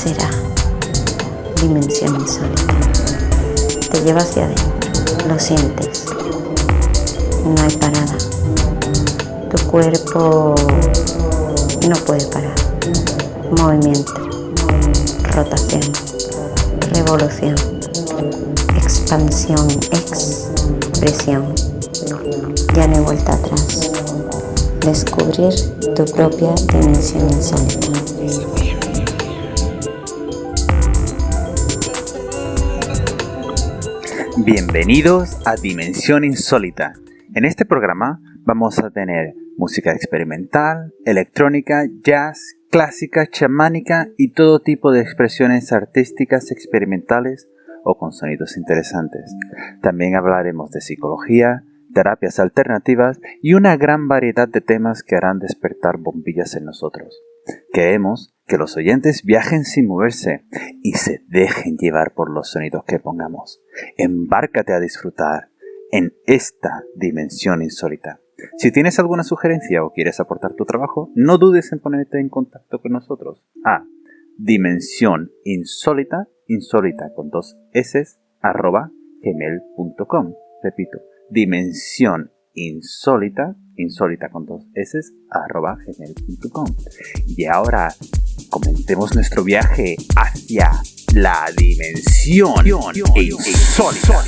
será Dimensión Insólita. Te lleva hacia adentro, lo sientes, no hay parada. Tu cuerpo no puede parar. Movimiento, rotación, revolución, expansión, expresión. Ya no hay vuelta atrás. Descubrir tu propia dimensión insólita. Bienvenidos a Dimensión Insólita. En este programa vamos a tener música experimental, electrónica, jazz, clásica, chamánica y todo tipo de expresiones artísticas experimentales o con sonidos interesantes. También hablaremos de psicología, terapias alternativas y una gran variedad de temas que harán despertar bombillas en nosotros. Queremos que los oyentes viajen sin moverse y se dejen llevar por los sonidos que pongamos. Embárcate a disfrutar en esta dimensión insólita. Si tienes alguna sugerencia o quieres aportar tu trabajo, no dudes en ponerte en contacto con nosotros a dimensión insólita, insólita con 2 s, @gmail.com. Repito, dimensión insólita, insólita con 2 s, @gmail.com. Y ahora comencemos nuestro viaje hacia la dimensión insólita.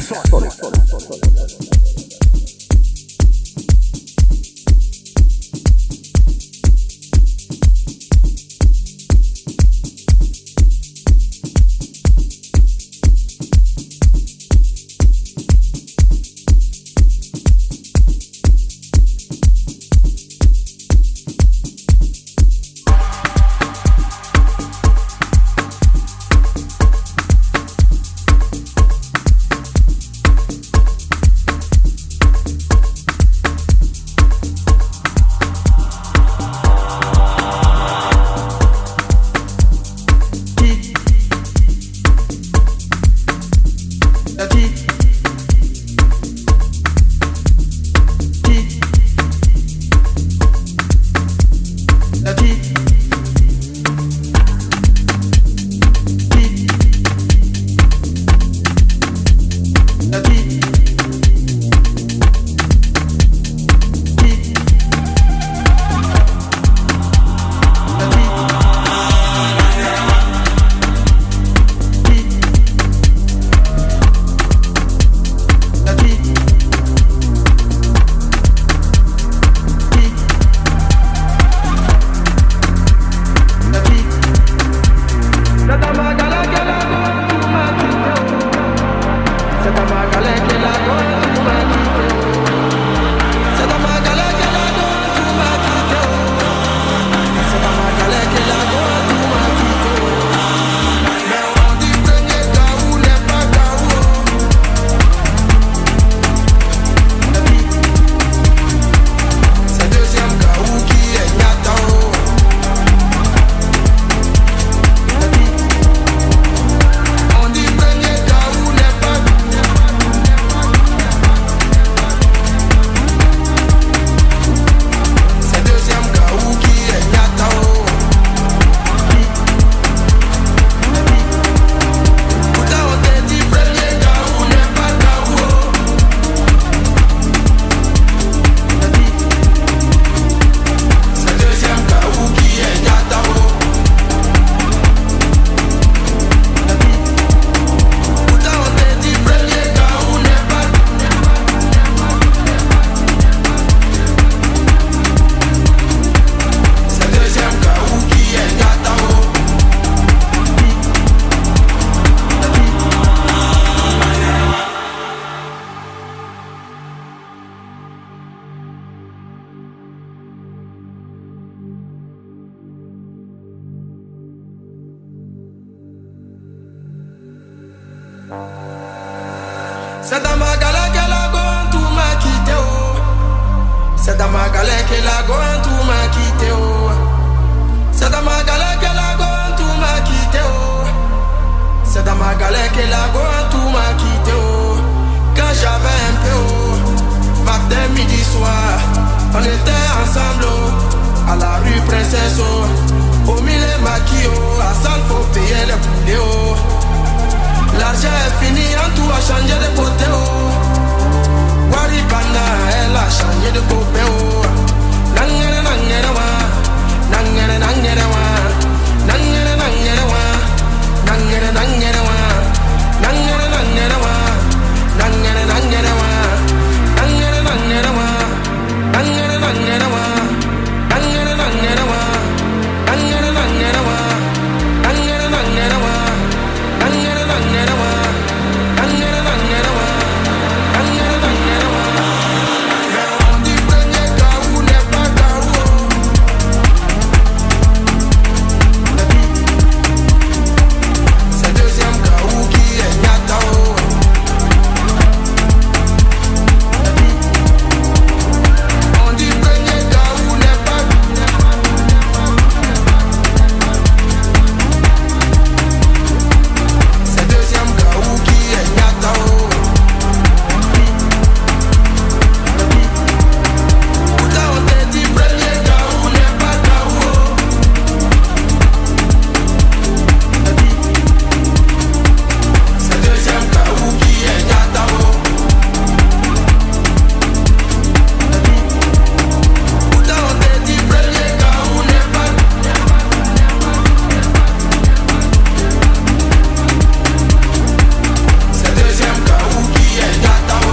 C'est dans ma galère qu'elle a gone, tout m'a quitté, oh. C'est dans ma galère qu'elle a gone, tout m'a quitté, oh. C'est dans ma galère qu'elle a gone, tout m'a quitté, oh. C'est dans ma galère qu'elle a gone, tout m'a quitté, oh. Quand j'avais un peu, oh, matin, midi, soir, on était ensemble, oh, à la rue Princesse, oh. Au mille maquis, oh, à salle faut payer les poulets, oh. L'argent est fini, en tout a changé de côté, oh. Waribana, elle a changé de côté, oh. Nangere, nangere, wa. Nangere, nangere, wa. Nangere, nangere, wa. Nangere, nangere, wa. Nangere, nangere, wa. Nangere, nangere, wa. Nangere, nangere, wa. Nangere, nangere, wa. Nangere, nangere, wa. Nangere, nangere, wa. Nangere, nangere, wa. Nangere, nangere, wa. Nangere, nangere, wa. Nangere, nangere, wa. Mais on dit premier Kaou n'est pas Kaou. C'est deuxième Kaou qui est Nyatao. On dit premier Kaou n'est pas. C'est deuxième Kaou qui est Nyatao. Putain, on te dit premier Kaou n'est pas Kaou. C'est deuxième Kaou qui est Nyatao. Putain, on te dit premier Kaou n'est pas. C'est deuxième Kaou qui est Nyatao.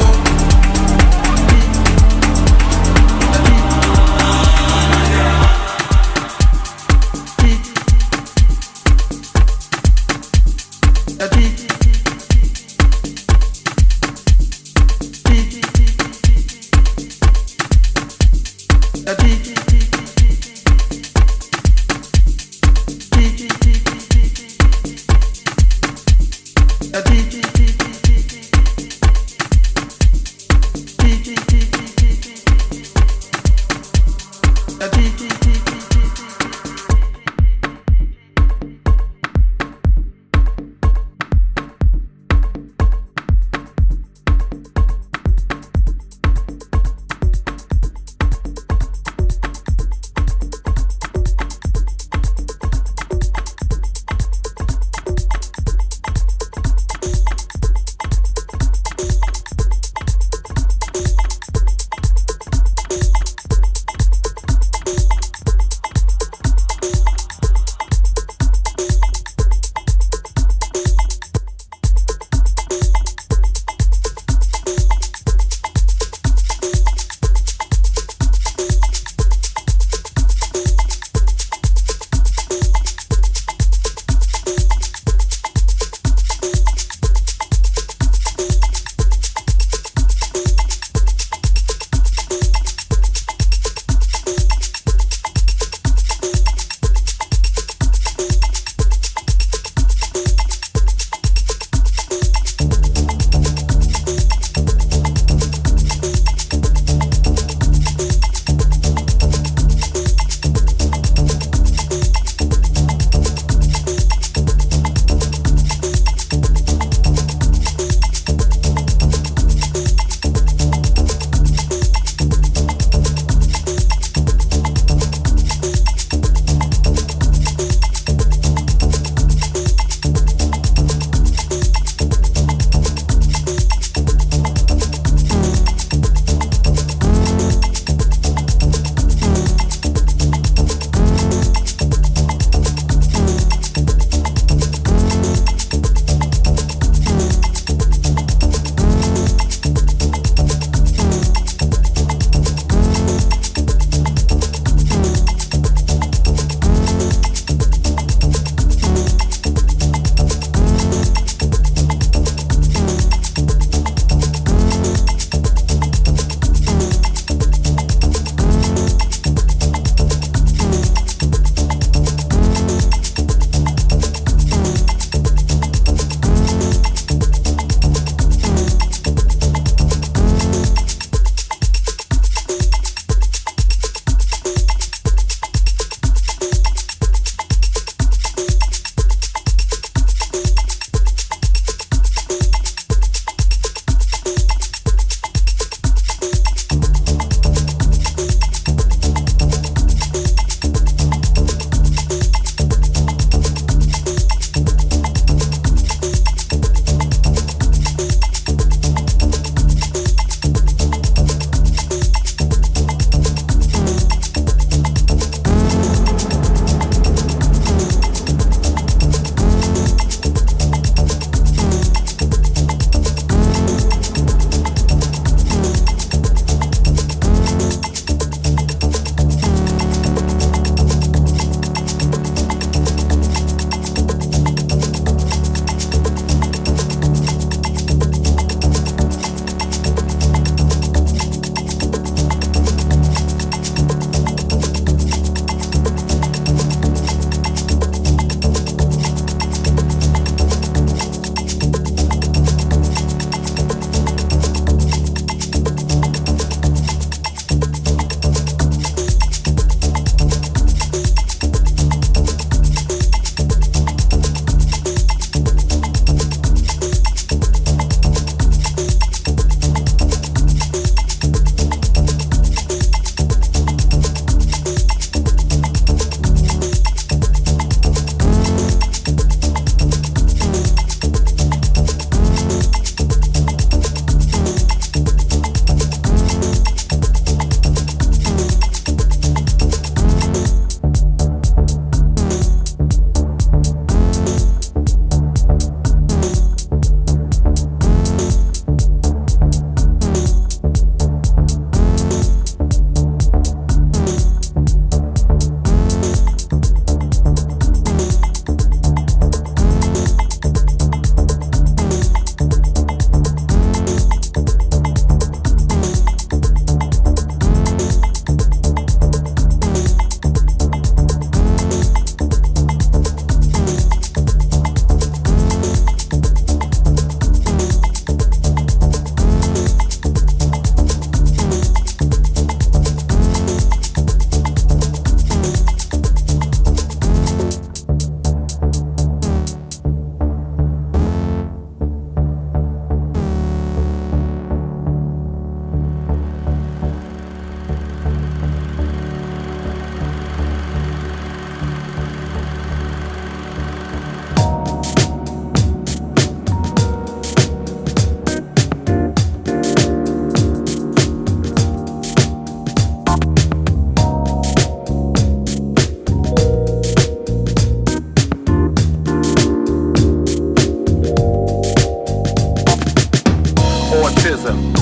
Autism.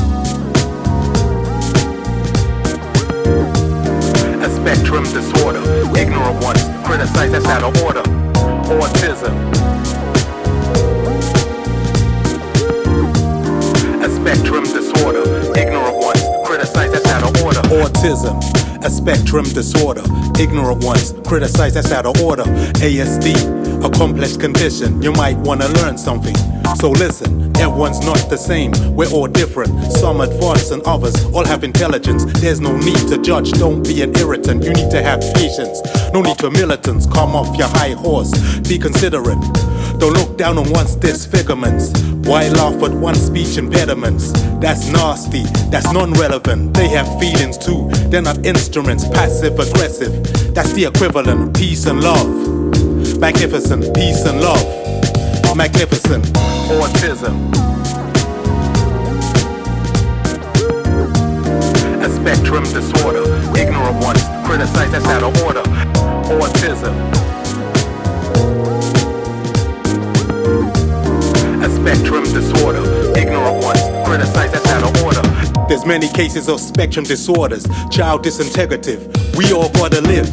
A spectrum disorder. Ignorant ones criticize, that's out of order. Autism. A spectrum disorder. Ignorant ones criticize, that's out of order. Autism. A spectrum disorder. Ignorant ones criticize, that's out of order. ASD. A complex condition. You might want to learn something. So listen, everyone's not the same. We're all different. Some advanced and others all have intelligence. There's no need to judge. Don't be an irritant. You need to have patience. No need for militants. Come off your high horse. Be considerate. Don't look down on one's disfigurements. Why laugh at one's speech impediments? That's nasty. That's non-relevant. They have feelings too. They're not instruments. Passive aggressive. That's the equivalent. Peace and love. Magnificent. Peace and love. Magnificent. Autism. A spectrum disorder. Ignorant ones criticize, that's out of order. Autism. A spectrum disorder. Ignorant ones criticize, that's out of order. There's many cases of spectrum disorders. Child disintegrative. We all gotta live.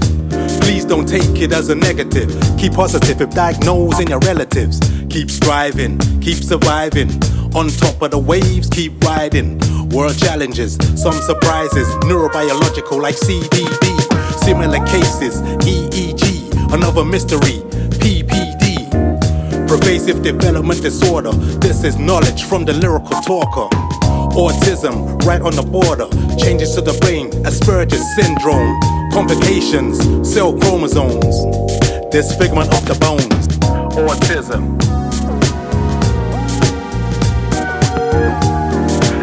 Please don't take it as a negative. Keep positive if diagnosed in your relatives. Keep striving, keep surviving. On top of the waves, keep riding. World challenges, some surprises. Neurobiological like CDD. Similar cases, EEG. Another mystery, PPD. Pervasive development disorder. This is knowledge from the lyrical talker. Autism, right on the border. Changes to the brain, Asperger's syndrome. Complications, cell chromosomes. Disfigurement of the bones. Autism.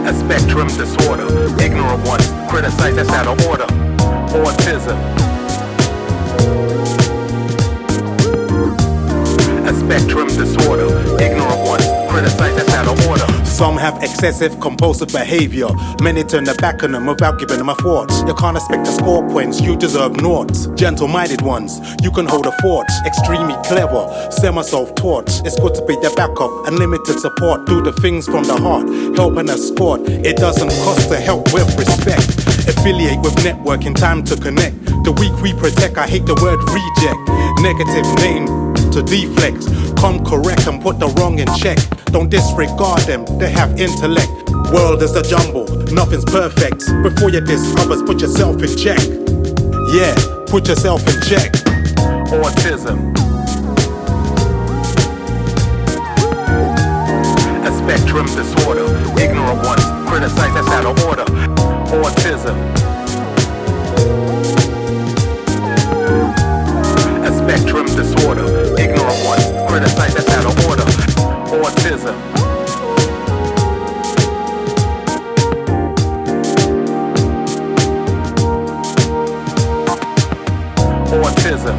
A spectrum disorder. Ignorant ones criticize, that's out of order. Autism. A spectrum disorder. Ignorant ones criticize, that's out of order. Some have excessive compulsive behavior. Many turn their back on them without giving them a thought. You can't expect to score points, you deserve naught. Gentle-minded ones, you can hold a fort. Extremely clever, semi-self-taught. It's good to be their backup, unlimited support. Do the things from the heart, helping us sport. It doesn't cost to help with respect. Affiliate with networking, time to connect. The weak we protect, I hate the word reject. Negative name to deflect. Come correct and put the wrong in check. Don't disregard them, they have intellect. World is a jumble, nothing's perfect. Before you diss others, put yourself in check. Yeah, put yourself in check. Autism. A spectrum disorder. Ignorant ones criticize, that's out of order. Autism. A spectrum disorder. Ignorant ones criticize, that's out of order. Autism. Autism.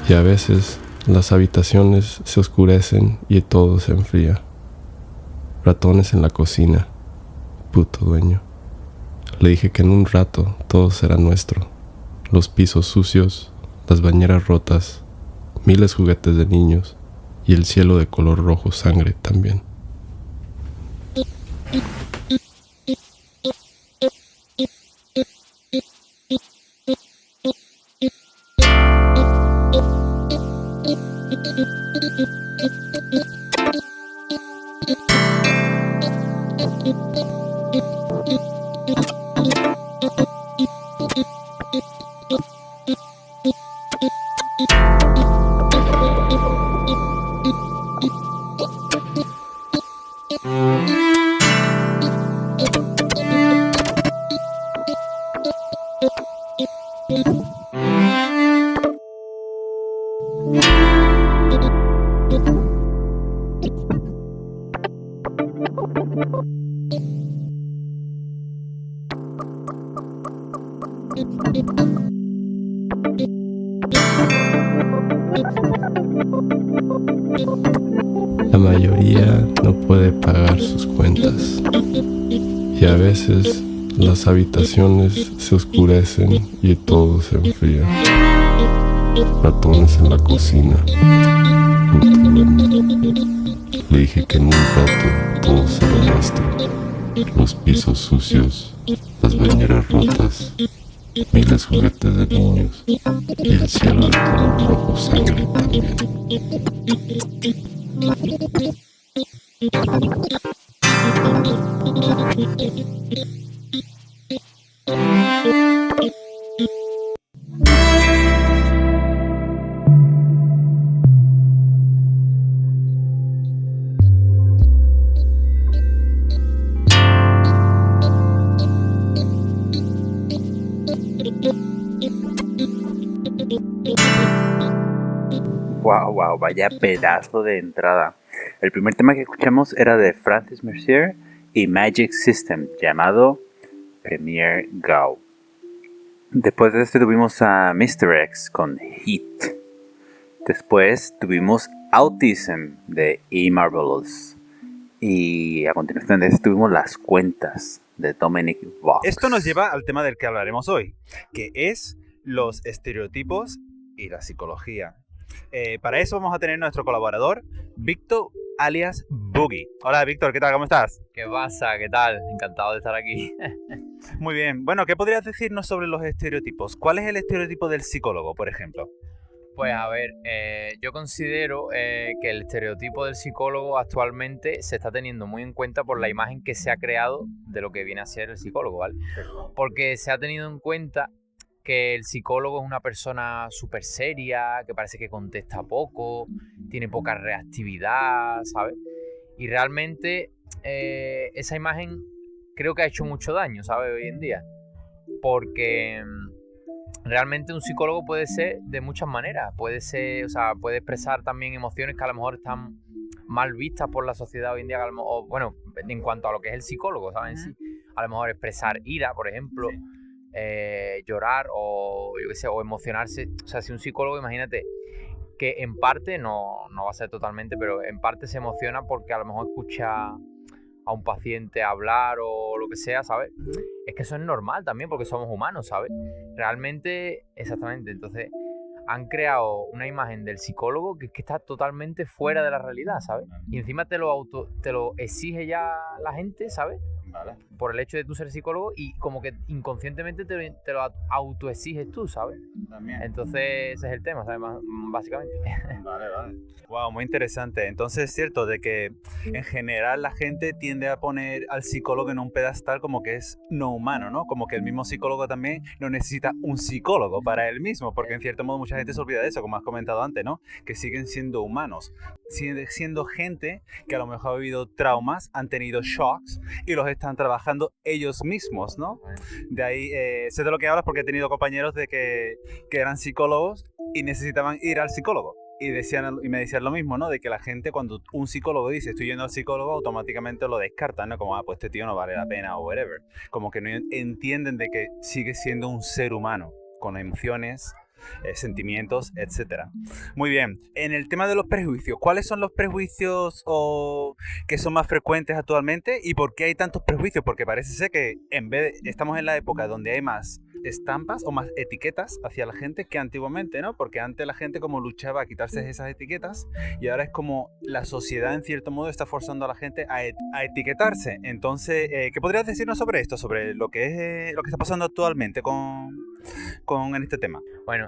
Y a veces las habitaciones se oscurecen y todo se enfría. Ratones en la cocina, puto dueño. Le dije que en un rato todo será nuestro. Los pisos sucios, las bañeras rotas, miles juguetes de niños y el cielo de color rojo sangre también. La mayoría no puede pagar sus cuentas y a veces las habitaciones se oscurecen y todo se enfría. Ratones en la cocina. Le dije que en un rato todo será nuestro. Los pisos sucios, las bañeras rotas, miles juguetes de niños y el cielo de color rojo sangre también. Wow, vaya pedazo de entrada. El primer tema que escuchamos era de Francis Mercier y Magic System, llamado Premier Go. Después de este tuvimos a Mr. X con Heat. Después tuvimos Autism de E. Marvelous. Y a continuación de esto tuvimos Las Cuentas de Dominic Vox. Esto nos lleva al tema del que hablaremos hoy, que es los estereotipos y la psicología. Para eso vamos a tener nuestro colaborador, Víctor, alias Boogie. Hola Víctor, ¿qué tal? ¿Cómo estás? ¿Qué pasa? ¿Qué tal? Encantado de estar aquí. Muy bien. Bueno, ¿qué podrías decirnos sobre los estereotipos? ¿Cuál es el estereotipo del psicólogo, por ejemplo? Pues a ver, yo considero que el estereotipo del psicólogo actualmente se está teniendo muy en cuenta por la imagen que se ha creado de lo que viene a ser el psicólogo, ¿vale? Porque se ha tenido en cuenta que el psicólogo es una persona súper seria, que parece que contesta poco, tiene poca reactividad, ¿sabes? Y realmente esa imagen creo que ha hecho mucho daño, ¿sabes? Hoy en día. Porque realmente un psicólogo puede ser de muchas maneras. Puede ser, o sea, puede expresar también emociones que a lo mejor están mal vistas por la sociedad hoy en día. O, bueno, en cuanto a lo que es el psicólogo, ¿sabes? Sí. A lo mejor expresar ira, por ejemplo. Sí. Llorar o yo qué sé, o emocionarse. O sea, si un psicólogo, imagínate que en parte, no va a ser totalmente, pero en parte se emociona porque a lo mejor escucha a un paciente hablar o lo que sea, ¿sabes? Es que eso es normal también porque somos humanos, ¿sabes? Realmente, exactamente. Entonces han creado una imagen del psicólogo que está totalmente fuera de la realidad, ¿sabes? Y encima te lo exige ya la gente, ¿sabes? Vale. Por el hecho de tú ser psicólogo y como que inconscientemente te lo autoexiges tú, ¿sabes? También. Entonces ese es el tema, ¿sabes? Básicamente. Vale. Wow, muy interesante. Entonces es cierto de que en general la gente tiende a poner al psicólogo en un pedestal como que es no humano, ¿no? Como que el mismo psicólogo también no necesita un psicólogo para él mismo, porque en cierto modo mucha gente se olvida de eso, como has comentado antes, ¿no? Que siguen siendo humanos, siguen siendo gente que a lo mejor ha vivido traumas, han tenido shocks y los están trabajando ellos mismos, ¿no? De ahí sé de lo que hablas porque he tenido compañeros de que eran psicólogos y necesitaban ir al psicólogo. Y me decían lo mismo, ¿no? De que la gente cuando un psicólogo dice estoy yendo al psicólogo, automáticamente lo descartan, ¿no? Como, pues este tío no vale la pena o whatever. Como que no entienden de que sigue siendo un ser humano con emociones, sentimientos, etc. Muy bien, en el tema de los prejuicios, ¿cuáles son los prejuicios que son más frecuentes actualmente y por qué hay tantos prejuicios? Porque parece ser que estamos en la época donde hay más estampas o más etiquetas hacia la gente que antiguamente, ¿no? Porque antes la gente como luchaba a quitarse esas etiquetas y ahora es como la sociedad en cierto modo está forzando a la gente a etiquetarse. Entonces, ¿qué podrías decirnos sobre esto? Sobre lo que está pasando actualmente en este tema. Bueno,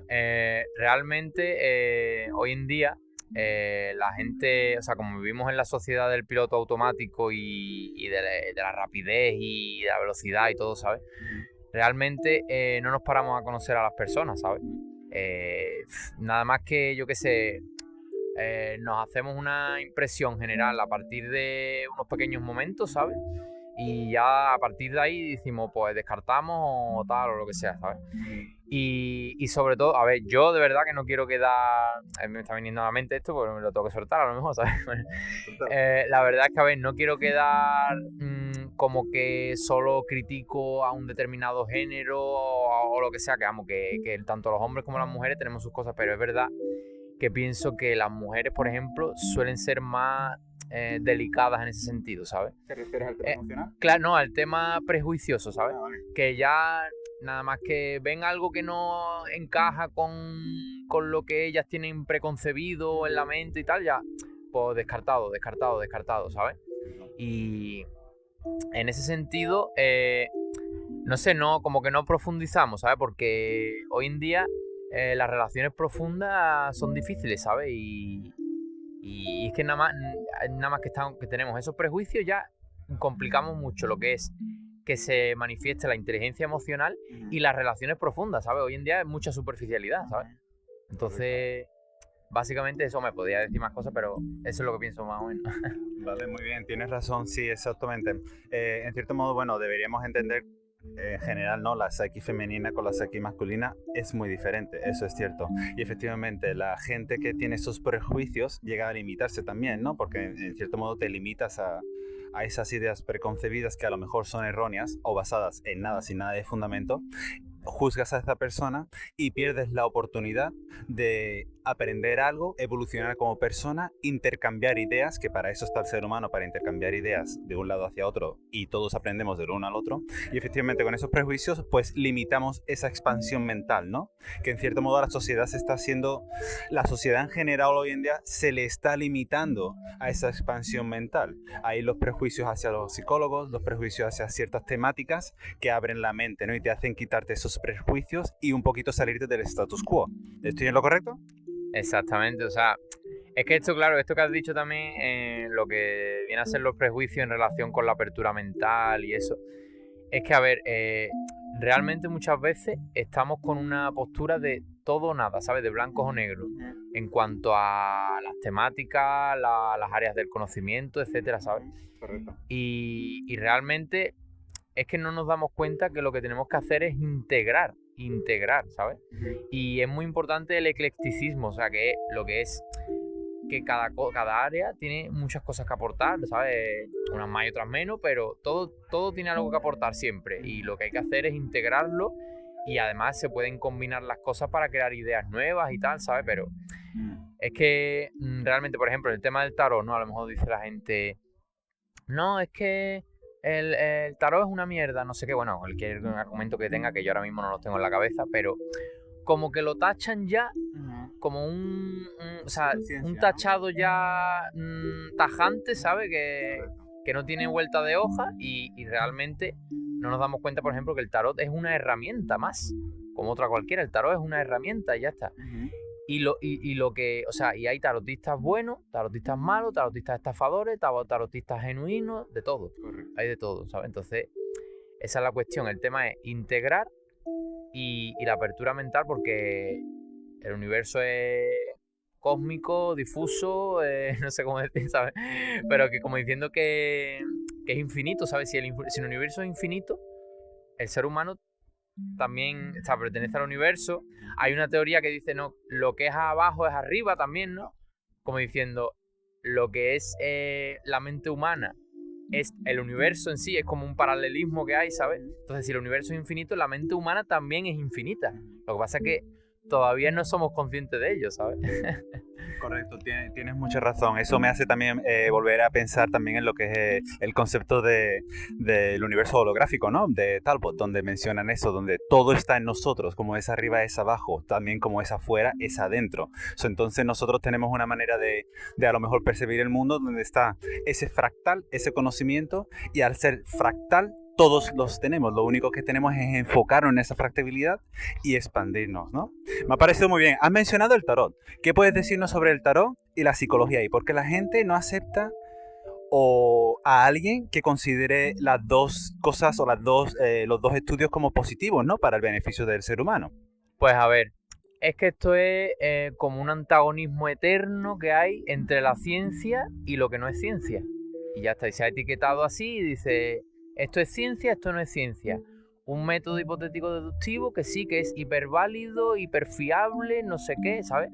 realmente hoy en día la gente, o sea, como vivimos en la sociedad del piloto automático y de la rapidez y de la velocidad y todo, ¿sabes? Realmente no nos paramos a conocer a las personas, ¿sabes? Nada más que, yo qué sé, nos hacemos una impresión general a partir de unos pequeños momentos, ¿sabes? Y ya a partir de ahí decimos, pues descartamos o tal o lo que sea, ¿sabes? Y sobre todo, a ver, yo de verdad que no quiero quedar... me está viniendo a la mente esto porque me lo tengo que soltar a lo mejor, ¿sabes? La verdad es que, a ver, no quiero quedar como que solo critico a un determinado género o lo que sea, que vamos, que tanto los hombres como las mujeres tenemos sus cosas, pero es verdad que pienso que las mujeres, por ejemplo, suelen ser más delicadas en ese sentido, ¿sabes? ¿Te refieres al tema emocional? Claro, no, al tema prejuicioso, ¿sabes? Vale. Que ya nada más que ven algo que no encaja con lo que ellas tienen preconcebido en la mente y tal, ya, pues descartado, ¿sabes? Y en ese sentido, no sé, no, como que no profundizamos, ¿sabes? Porque hoy en día las relaciones profundas son difíciles, ¿sabes? Y es que nada más que tenemos esos prejuicios ya complicamos mucho lo que es que se manifieste la inteligencia emocional y las relaciones profundas, ¿sabes? Hoy en día es mucha superficialidad, ¿sabes? Entonces, básicamente eso, me podría decir más cosas, pero eso es lo que pienso más o menos. Vale, muy bien, tienes razón, sí, exactamente. En cierto modo, bueno, deberíamos entender en general, ¿no? La psique femenina con la psique masculina es muy diferente, eso es cierto. Y efectivamente, la gente que tiene esos prejuicios llega a limitarse también, ¿no? Porque en cierto modo te limitas a esas ideas preconcebidas que a lo mejor son erróneas o basadas en nada, sin nada de fundamento. Juzgas a esa persona y pierdes la oportunidad de aprender algo, evolucionar como persona, intercambiar ideas, que para eso está el ser humano, para intercambiar ideas de un lado hacia otro y todos aprendemos del uno al otro. Y efectivamente con esos prejuicios pues limitamos esa expansión mental, ¿no? Que en cierto modo la sociedad la sociedad en general hoy en día se le está limitando a esa expansión mental. Hay los prejuicios hacia los psicólogos, los prejuicios hacia ciertas temáticas que abren la mente, ¿no? Y te hacen quitarte esos prejuicios y un poquito salirte del status quo. ¿Estoy en lo correcto? Exactamente, o sea, es que esto, claro, esto que has dicho también, lo que viene a ser los prejuicios en relación con la apertura mental y eso, es que, a ver, realmente muchas veces estamos con una postura de todo o nada, ¿sabes? De blancos o negros, en cuanto a las temáticas, las áreas del conocimiento, etcétera, ¿sabes? Correcto. Y realmente es que no nos damos cuenta que lo que tenemos que hacer es integrar, ¿sabes? Y es muy importante el eclecticismo, o sea, que lo que es que cada área tiene muchas cosas que aportar, ¿sabes? Unas más y otras menos, pero todo tiene algo que aportar siempre. Y lo que hay que hacer es integrarlo y además se pueden combinar las cosas para crear ideas nuevas y tal, ¿sabes? Pero es que realmente, por ejemplo, el tema del tarot, ¿no? A lo mejor dice la gente, no, es que el tarot es una mierda, no sé qué, bueno, cualquier argumento que tenga, que yo ahora mismo no lo tengo en la cabeza, pero como que lo tachan ya como un tachado ya tajante, ¿sabes? Que no tiene vuelta de hoja y realmente no nos damos cuenta, por ejemplo, que el tarot es una herramienta más, como otra cualquiera. El tarot es una herramienta y ya está. Y lo que, o sea, y hay tarotistas buenos, tarotistas malos, tarotistas estafadores, tarotistas genuinos, de todo. Correcto. Hay de todo, ¿sabes? Entonces, esa es la cuestión. El tema es integrar y la apertura mental, porque el universo es cósmico, difuso, no sé cómo decir, ¿sabes? Pero que como diciendo que es infinito, ¿sabes? Si el universo es infinito, el ser humano también, o sea, pertenece al universo. Hay una teoría que dice, no, lo que es abajo es arriba también, ¿no? Como diciendo, lo que es la mente humana es el universo en sí, es como un paralelismo que hay, ¿sabes? Entonces, si el universo es infinito, la mente humana también es infinita. Lo que pasa es que todavía no somos conscientes de ello, ¿sabes? Correcto, tienes mucha razón. Eso me hace también volver a pensar también en lo que es el concepto del universo holográfico, ¿no? De Talbot, donde mencionan eso, donde todo está en nosotros, como es arriba es abajo, también como es afuera es adentro. Entonces nosotros tenemos una manera de a lo mejor percibir el mundo donde está ese fractal, ese conocimiento, y al ser fractal, todos los tenemos, lo único que tenemos es enfocarnos en esa fractabilidad y expandirnos, ¿no? Me ha parecido muy bien. Has mencionado el tarot. ¿Qué puedes decirnos sobre el tarot y la psicología? ¿Y por qué la gente no acepta a alguien que considere las dos cosas o los dos estudios como positivos, ¿no? Para el beneficio del ser humano. Pues a ver, es que esto es como un antagonismo eterno que hay entre la ciencia y lo que no es ciencia. Y ya está, y se ha etiquetado así y dice... esto es ciencia, esto no es ciencia. Un método hipotético deductivo que sí, que es hiperválido, hiperfiable, no sé qué, ¿sabes?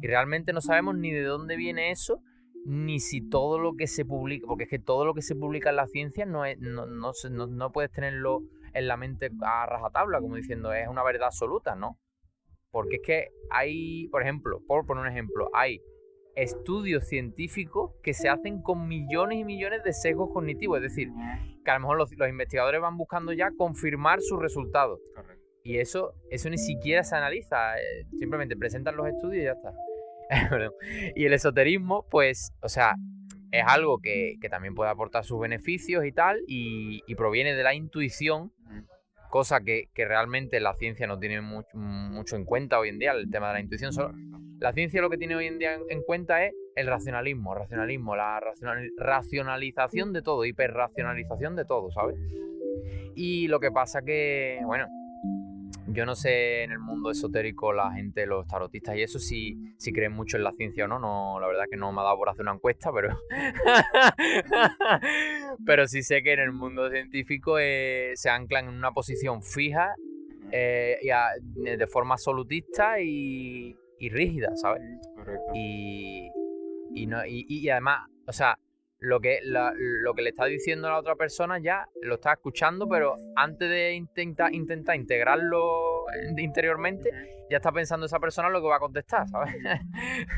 Y realmente no sabemos ni de dónde viene eso, ni si todo lo que se publica, porque es que todo lo que se publica en la ciencia no puedes tenerlo en la mente a rajatabla, como diciendo es una verdad absoluta, ¿no? Porque es que hay, por ejemplo, por poner un ejemplo, hay estudios científicos que se hacen con millones y millones de sesgos cognitivos, es decir, que a lo mejor los investigadores van buscando ya confirmar sus resultados. Correcto. Y eso ni siquiera se analiza, simplemente presentan los estudios y ya está. Perdón. Y el esoterismo, pues, o sea, es algo que también puede aportar sus beneficios y tal, y proviene de la intuición, cosa que realmente la ciencia no tiene mucho en cuenta hoy en día, el tema de la intuición. La ciencia lo que tiene hoy en día en cuenta es el racionalismo, la racionalización de todo, hiperracionalización de todo, ¿sabes? Y lo que pasa que, bueno, yo no sé en el mundo esotérico la gente, los tarotistas y eso, si creen mucho en la ciencia o no. No, la verdad que no me ha dado por hacer una encuesta, pero pero sí sé que en el mundo científico se anclan en una posición fija de forma absolutista y rígida, ¿sabes? Correcto. Y además, o sea, lo que le está diciendo a la otra persona ya lo está escuchando, pero antes de intentar integrarlo interiormente, ya está pensando esa persona lo que va a contestar, ¿sabes?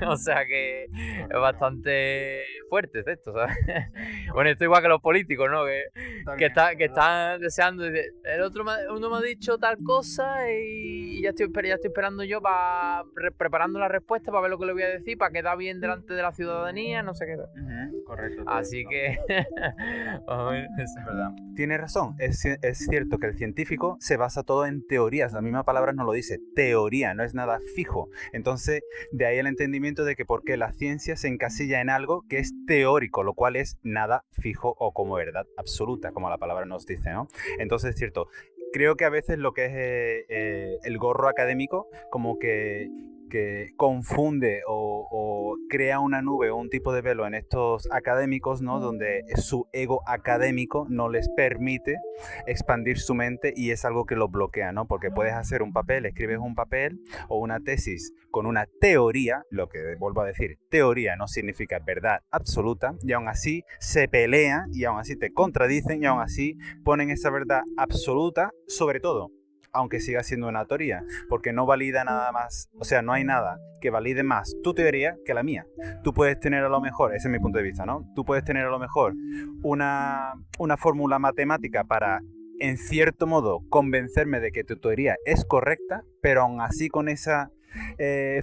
O sea que es bastante fuerte esto, ¿sabes? Bueno, esto igual que los políticos, ¿no? Que están deseando, dice, uno me ha dicho tal cosa y ya estoy esperando yo preparando la respuesta para ver lo que le voy a decir, para quedar bien delante de la ciudadanía, no sé qué. Correcto. Así que es verdad. Tiene razón, es cierto que el científico se basa todo en teorías, la misma palabra nos lo dice, teoría, no es nada fijo. Entonces, de ahí el entendimiento de que porque la ciencia se encasilla en algo que es teórico, lo cual es nada fijo o como verdad absoluta, como la palabra nos dice, ¿no? Entonces, es cierto, creo que a veces lo que es el gorro académico, como que confunde o crea una nube o un tipo de velo en estos académicos, ¿no? Donde su ego académico no les permite expandir su mente y es algo que lo bloquea, ¿no? Porque puedes hacer un papel, escribes un papel o una tesis con una teoría, lo que vuelvo a decir, teoría no significa verdad absoluta, y aún así se pelean y aún así te contradicen y aún así ponen esa verdad absoluta sobre todo, aunque siga siendo una teoría, porque no valida nada más, o sea, no hay nada que valide más tu teoría que la mía. Tú puedes tener a lo mejor, ese es mi punto de vista, ¿no? Tú puedes tener a lo mejor una fórmula matemática para, en cierto modo, convencerme de que tu teoría es correcta, pero aún así con esa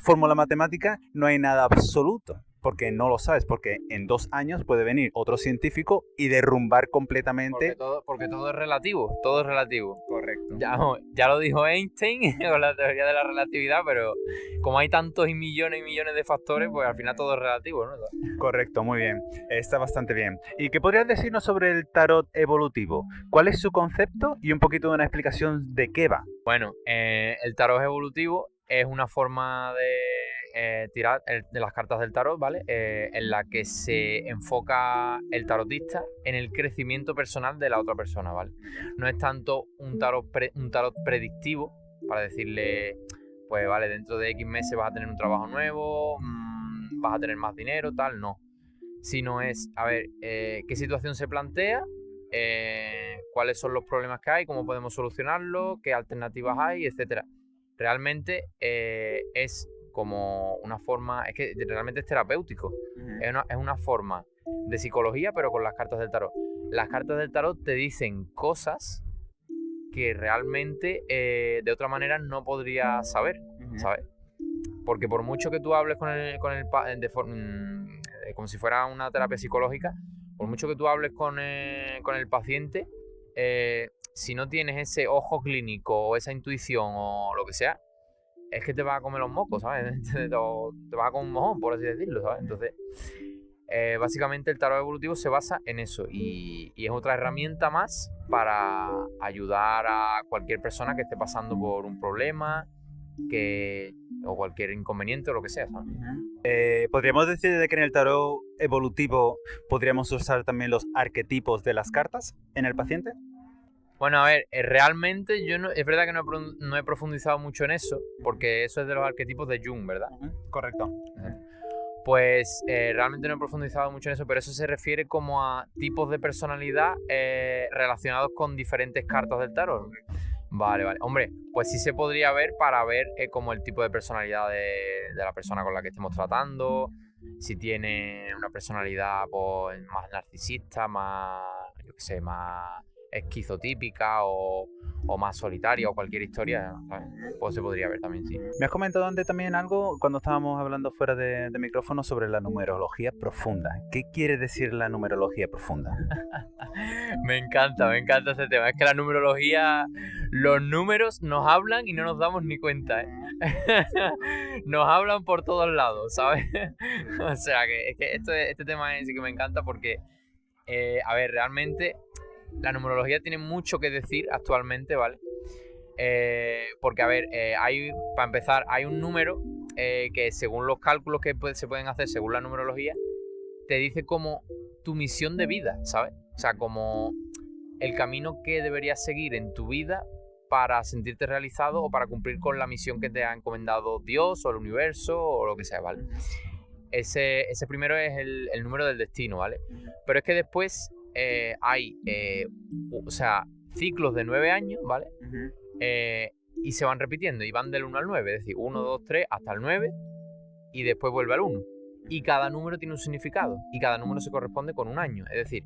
fórmula matemática no hay nada absoluto. Porque no lo sabes, porque en 2 años puede venir otro científico y derrumbar completamente. Porque todo es relativo, todo es relativo. Correcto. Ya lo dijo Einstein con la teoría de la relatividad, pero como hay tantos y millones de factores, pues al final todo es relativo, ¿no? Correcto, muy bien. Está bastante bien. ¿Y qué podrías decirnos sobre el tarot evolutivo? ¿Cuál es su concepto y un poquito de una explicación de qué va? Bueno, el tarot evolutivo es una forma de tirar de las cartas del tarot, ¿vale? En la que se enfoca el tarotista en el crecimiento personal de la otra persona, ¿vale? No es tanto un tarot predictivo para decirle, pues vale, dentro de X meses vas a tener un trabajo nuevo, vas a tener más dinero, tal, no. Sino es, a ver, qué situación se plantea, cuáles son los problemas que hay, cómo podemos solucionarlos, qué alternativas hay, etcétera. Realmente es como una forma, es que realmente es terapéutico. Es una forma de psicología, pero con las cartas del tarot. Las cartas del tarot te dicen cosas que realmente de otra manera no podrías saber, ¿sabes? Porque por mucho que tú hables como si fuera una terapia psicológica, por mucho que tú hables con el paciente, si no tienes ese ojo clínico o esa intuición o lo que sea, es que te va a comer los mocos, ¿sabes? Te va a comer un mojón, por así decirlo, ¿sabes? Entonces, básicamente el tarot evolutivo se basa en eso y es otra herramienta más para ayudar a cualquier persona que esté pasando por un problema o cualquier inconveniente o lo que sea, ¿sabes? Podríamos decir de que en el tarot evolutivo podríamos usar también los arquetipos de las cartas en el paciente? Bueno, a ver, realmente yo no, es verdad que no he profundizado mucho en eso, porque eso es de los arquetipos de Jung, ¿verdad? Correcto. Pues realmente no he profundizado mucho en eso, pero eso se refiere como a tipos de personalidad relacionados con diferentes cartas del tarot. Vale. Hombre, pues sí se podría ver para ver como el tipo de personalidad de la persona con la que estemos tratando, si tiene una personalidad pues, más narcisista, más, yo qué sé, más esquizotípica o más solitaria o cualquier historia, ¿sabes? Pues se podría ver también, sí. Me has comentado antes también algo cuando estábamos hablando fuera de micrófono sobre la numerología profunda. ¿Qué quiere decir la numerología profunda? Me encanta ese tema. Es que la numerología, los números nos hablan y no nos damos ni cuenta, ¿eh? Nos hablan por todos lados, ¿sabes? O sea, que este tema sí que me encanta porque, a ver, realmente la numerología tiene mucho que decir actualmente, ¿vale? Porque, a ver, para empezar, hay un número que según los cálculos que se pueden hacer según la numerología, te dice como tu misión de vida, ¿sabes? O sea, como el camino que deberías seguir en tu vida para sentirte realizado o para cumplir con la misión que te ha encomendado Dios o el universo o lo que sea, ¿vale? Ese primero es el número del destino, ¿vale? Pero es que después hay, o sea, ciclos de 9 años, ¿vale? Y se van repitiendo y van del 1 al 9, es decir, 1, 2, 3 hasta el 9 y después vuelve al 1. Y cada número tiene un significado y cada número se corresponde con un año. Es decir,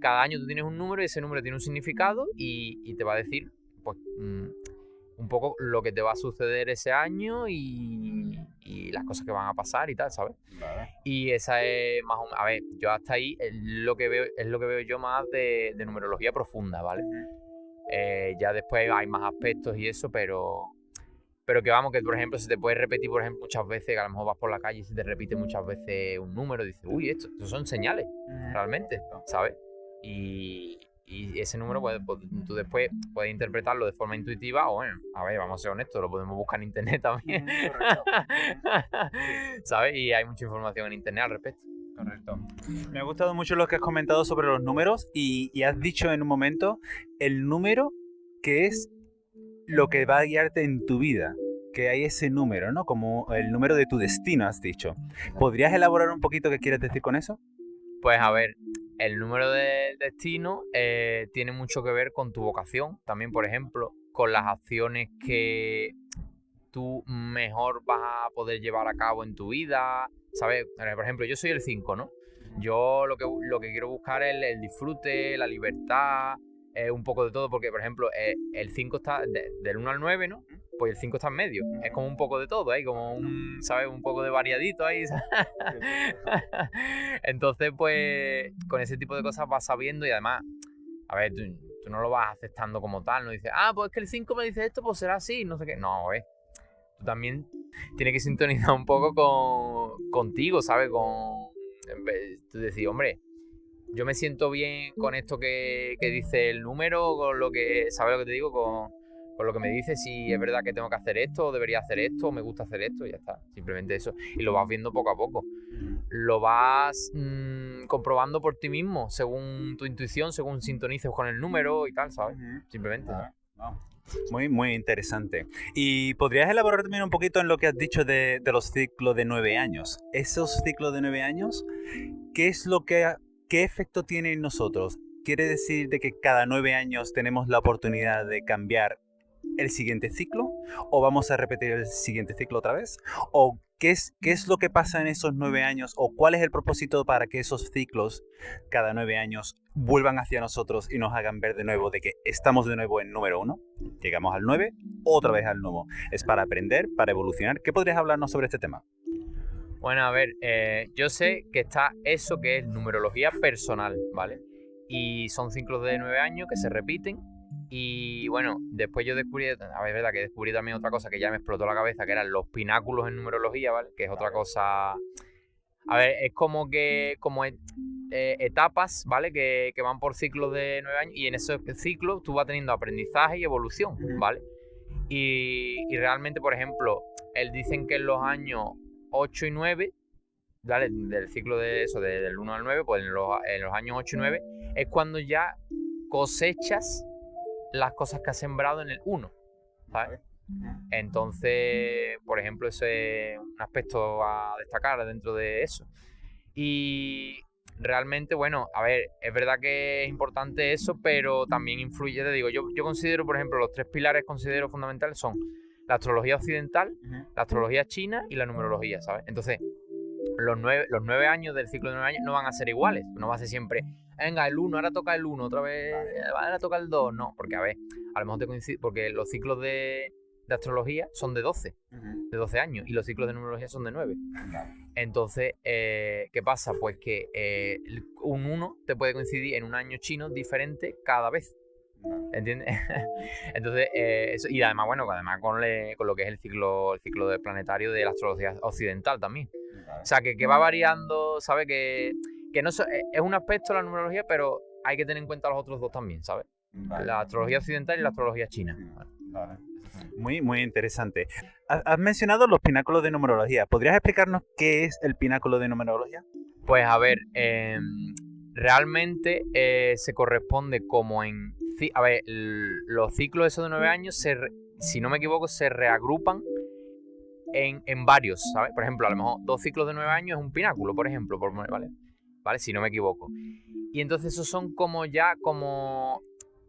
cada año tú tienes un número y ese número tiene un significado y te va a decir pues, un poco lo que te va a suceder ese año y las cosas que van a pasar y tal, ¿sabes? Vale. Y esa es más o menos, a ver, yo hasta ahí es lo que veo yo más de numerología profunda, ¿vale? Ya después hay más aspectos y eso, pero que vamos, que por ejemplo se te puede repetir, por ejemplo, muchas veces, que a lo mejor vas por la calle y se te repite muchas veces un número, y dices, uy, estos son señales, realmente, ¿sabes? Y ese número pues, tú después puedes interpretarlo de forma intuitiva o, bueno, a ver, vamos a ser honestos, lo podemos buscar en internet también, ¿sabes? Y hay mucha información en internet al respecto. Correcto. Me ha gustado mucho lo que has comentado sobre los números y has dicho en un momento el número que es lo que va a guiarte en tu vida, que hay ese número, ¿no? Como el número de tu destino, has dicho. ¿Podrías elaborar un poquito qué quieres decir con eso? Pues a ver, el número de destino tiene mucho que ver con tu vocación, también por ejemplo, con las acciones que tú mejor vas a poder llevar a cabo en tu vida, ¿sabes? Por ejemplo, yo soy el 5, ¿no? Yo lo que quiero buscar es el disfrute, la libertad, un poco de todo, porque por ejemplo el 5 está del 1 al 9, ¿no? Pues el 5 está en medio, es como un poco de todo, ¿eh? Como ¿sabes? Un poco de variadito ahí. Entonces pues con ese tipo de cosas vas sabiendo y además, a ver, tú no lo vas aceptando como tal, no dices, pues es que el 5 me dice esto, pues será así, no sé qué. No, tú también tienes que sintonizar un poco contigo, ¿sabes? Tú decir, hombre, yo me siento bien con esto que dice el número, con lo que, ¿sabes lo que te digo? Con lo que me dice, si es verdad que tengo que hacer esto, o debería hacer esto, o me gusta hacer esto, y ya está. Simplemente eso. Y lo vas viendo poco a poco. Lo vas comprobando por ti mismo, según tu intuición, según sintonices con el número y tal, ¿sabes? Simplemente. Muy, muy interesante. ¿Y podrías elaborar también un poquito en lo que has dicho de los ciclos de 9 años? Esos ciclos de 9 años, ¿qué efecto tiene en nosotros? ¿Quiere decir de que cada 9 años tenemos la oportunidad de cambiar el siguiente ciclo? ¿O vamos a repetir el siguiente ciclo otra vez? ¿O qué es lo que pasa en esos 9 años? ¿O cuál es el propósito para que esos ciclos cada 9 años vuelvan hacia nosotros y nos hagan ver de nuevo de que estamos de nuevo en número 1? Llegamos al 9, otra vez al nuevo. Es para aprender, para evolucionar. ¿Qué podrías hablarnos sobre este tema? Bueno, a ver, yo sé que está eso que es numerología personal, ¿vale? Y son ciclos de 9 años que se repiten. Y bueno, después yo descubrí, a ver, es verdad que descubrí también otra cosa que ya me explotó la cabeza, que eran los pináculos en numerología, ¿vale? Que es otra cosa. A ver, es como etapas, ¿vale? Que van por ciclos de 9 años y en esos ciclos tú vas teniendo aprendizaje y evolución, ¿vale? Y realmente, por ejemplo, dicen que en los años 8 y 9 ¿vale? Del ciclo de eso, del 1 al 9, pues en los años 8 y 9 es cuando ya cosechas las cosas que has sembrado en el 1, ¿sabes? Entonces, por ejemplo, ese es un aspecto a destacar dentro de eso. Y realmente, bueno, a ver, es verdad que es importante eso, pero también influye, te digo, yo considero, por ejemplo, los 3 pilares considero fundamentales son la astrología occidental, la astrología china y la numerología, ¿sabes? Entonces, los 9 años del ciclo de 9 años no van a ser iguales, no va a ser siempre, venga, el 1, ahora toca el 1, otra vez, ahora toca el 2, no, porque a ver, a lo mejor te coincide, porque los ciclos de astrología son de 12 años y los ciclos de numerología son de 9. Entonces, ¿qué pasa? Pues que un 1 te puede coincidir en un año chino diferente cada vez. ¿Entiendes? Entonces, eso, y además, bueno, además con lo que es el ciclo de planetario de la astrología occidental también. O sea, que va variando, ¿sabes? Que no es un aspecto de la numerología, pero hay que tener en cuenta los otros dos también, ¿sabes? La astrología occidental y la astrología china. Vale. Muy, muy interesante. Has mencionado los pináculos de numerología. ¿Podrías explicarnos qué es el pináculo de numerología? Pues a ver, realmente se corresponde como en... A ver, los ciclos esos de 9 años, si no me equivoco, se reagrupan en varios, ¿sabes? Por ejemplo, a lo mejor 2 ciclos de 9 años es un pináculo, por ejemplo, ¿vale? Si no me equivoco. Y entonces esos son como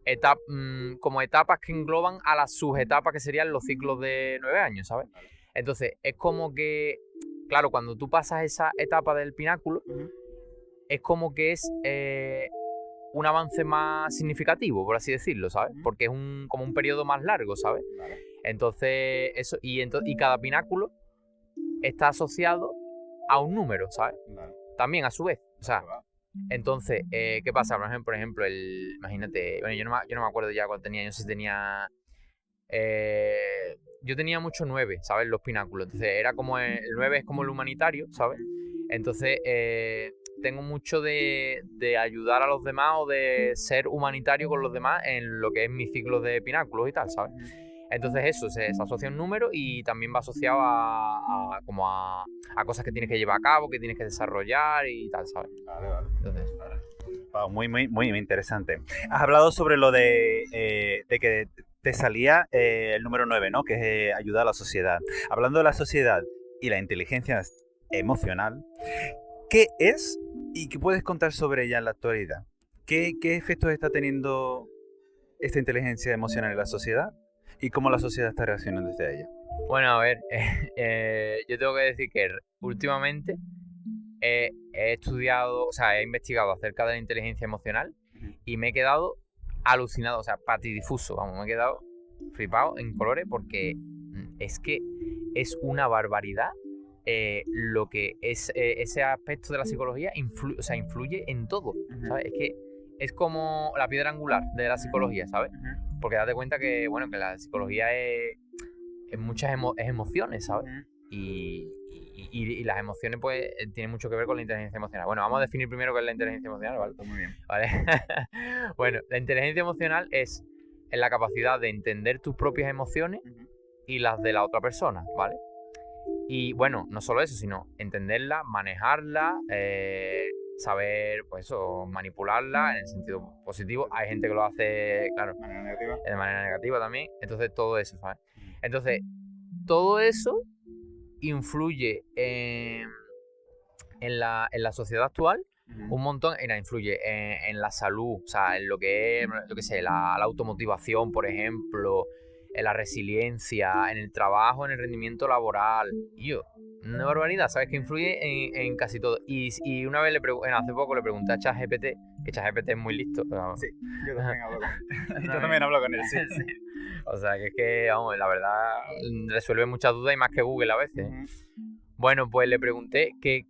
etapas que engloban a las subetapas que serían los ciclos de 9 años, ¿sabes? Entonces, es como que, claro, cuando tú pasas esa etapa del pináculo, es como que es un avance más significativo, por así decirlo, ¿sabes? Porque es como un periodo más largo, ¿sabes? Entonces, eso, y cada pináculo está asociado a un número, ¿sabes? También a su vez, o sea... Entonces, ¿qué pasa? Por ejemplo, imagínate, bueno, yo no me acuerdo ya cuánto tenía, yo sí tenía, yo tenía mucho 9, ¿sabes? Los pináculos, entonces era como, el 9 es como el humanitario, ¿sabes? Entonces, tengo mucho de ayudar a los demás o de ser humanitario con los demás en lo que es mi ciclo de pináculos y tal, ¿sabes? Entonces eso, se asocia a un número y también va asociado a cosas que tienes que llevar a cabo, que tienes que desarrollar y tal, ¿sabes? Vale. Entonces, Wow, muy, muy, muy interesante. Has hablado sobre lo de que te salía el número 9, ¿no? Que es ayuda a la sociedad. Hablando de la sociedad y la inteligencia emocional, ¿qué es y qué puedes contar sobre ella en la actualidad? ¿Qué efectos está teniendo esta inteligencia emocional en la sociedad? ¿Y cómo la sociedad está reaccionando desde ella? bueno, a ver, yo tengo que decir que últimamente he estudiado, o sea, he investigado acerca de la inteligencia emocional y me he quedado alucinado, o sea, patidifuso, vamos, me he quedado flipado en colores porque es que es una barbaridad lo que es ese aspecto de la psicología influye en todo, ¿sabes? Es que es como la piedra angular de la psicología, ¿sabes? Porque date cuenta que, bueno, que la psicología es muchas emociones, ¿sabes? Y las emociones, pues, tienen mucho que ver con la inteligencia emocional. Bueno, vamos a definir primero qué es la inteligencia emocional, ¿vale? Muy bien. ¿Vale? Bueno, la inteligencia emocional es la capacidad de entender tus propias emociones y las de la otra persona, ¿vale? Y, bueno, no solo eso, sino entenderlas, manejarlas, saber, pues eso, manipularla en el sentido positivo. Hay gente que lo hace, claro, de manera negativa también. Entonces, todo eso, ¿sabes? Entonces, todo eso influye en la sociedad actual un montón. Influye en la salud, o sea, en lo que es, yo qué sé, la automotivación, por ejemplo, en la resiliencia, en el trabajo, en el rendimiento laboral. Una barbaridad, ¿sabes? Que influye en casi todo. Y una vez hace poco le pregunté a ChatGPT, que ChatGPT es muy listo. Pero, sí, yo también hablo con él. Yo también hablo con él, sí. Sí. O sea, que es que, vamos, la verdad, resuelve muchas dudas y más que Google a veces. Bueno, pues le pregunté qué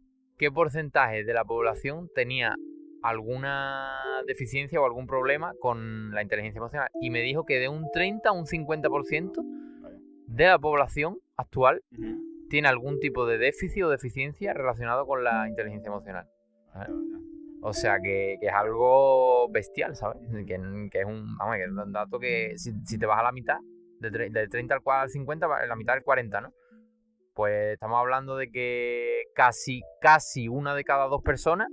porcentaje de la población tenía alguna deficiencia o algún problema con la inteligencia emocional. Y me dijo que de un 30 a un 50% de la población actual tiene algún tipo de déficit o deficiencia relacionado con la inteligencia emocional, ¿sabes? O sea, que es algo bestial, ¿sabes? Que es un dato que si te vas a la mitad, del 30 al 50, la mitad del 40, ¿no? pues estamos hablando de que casi una de cada 2 personas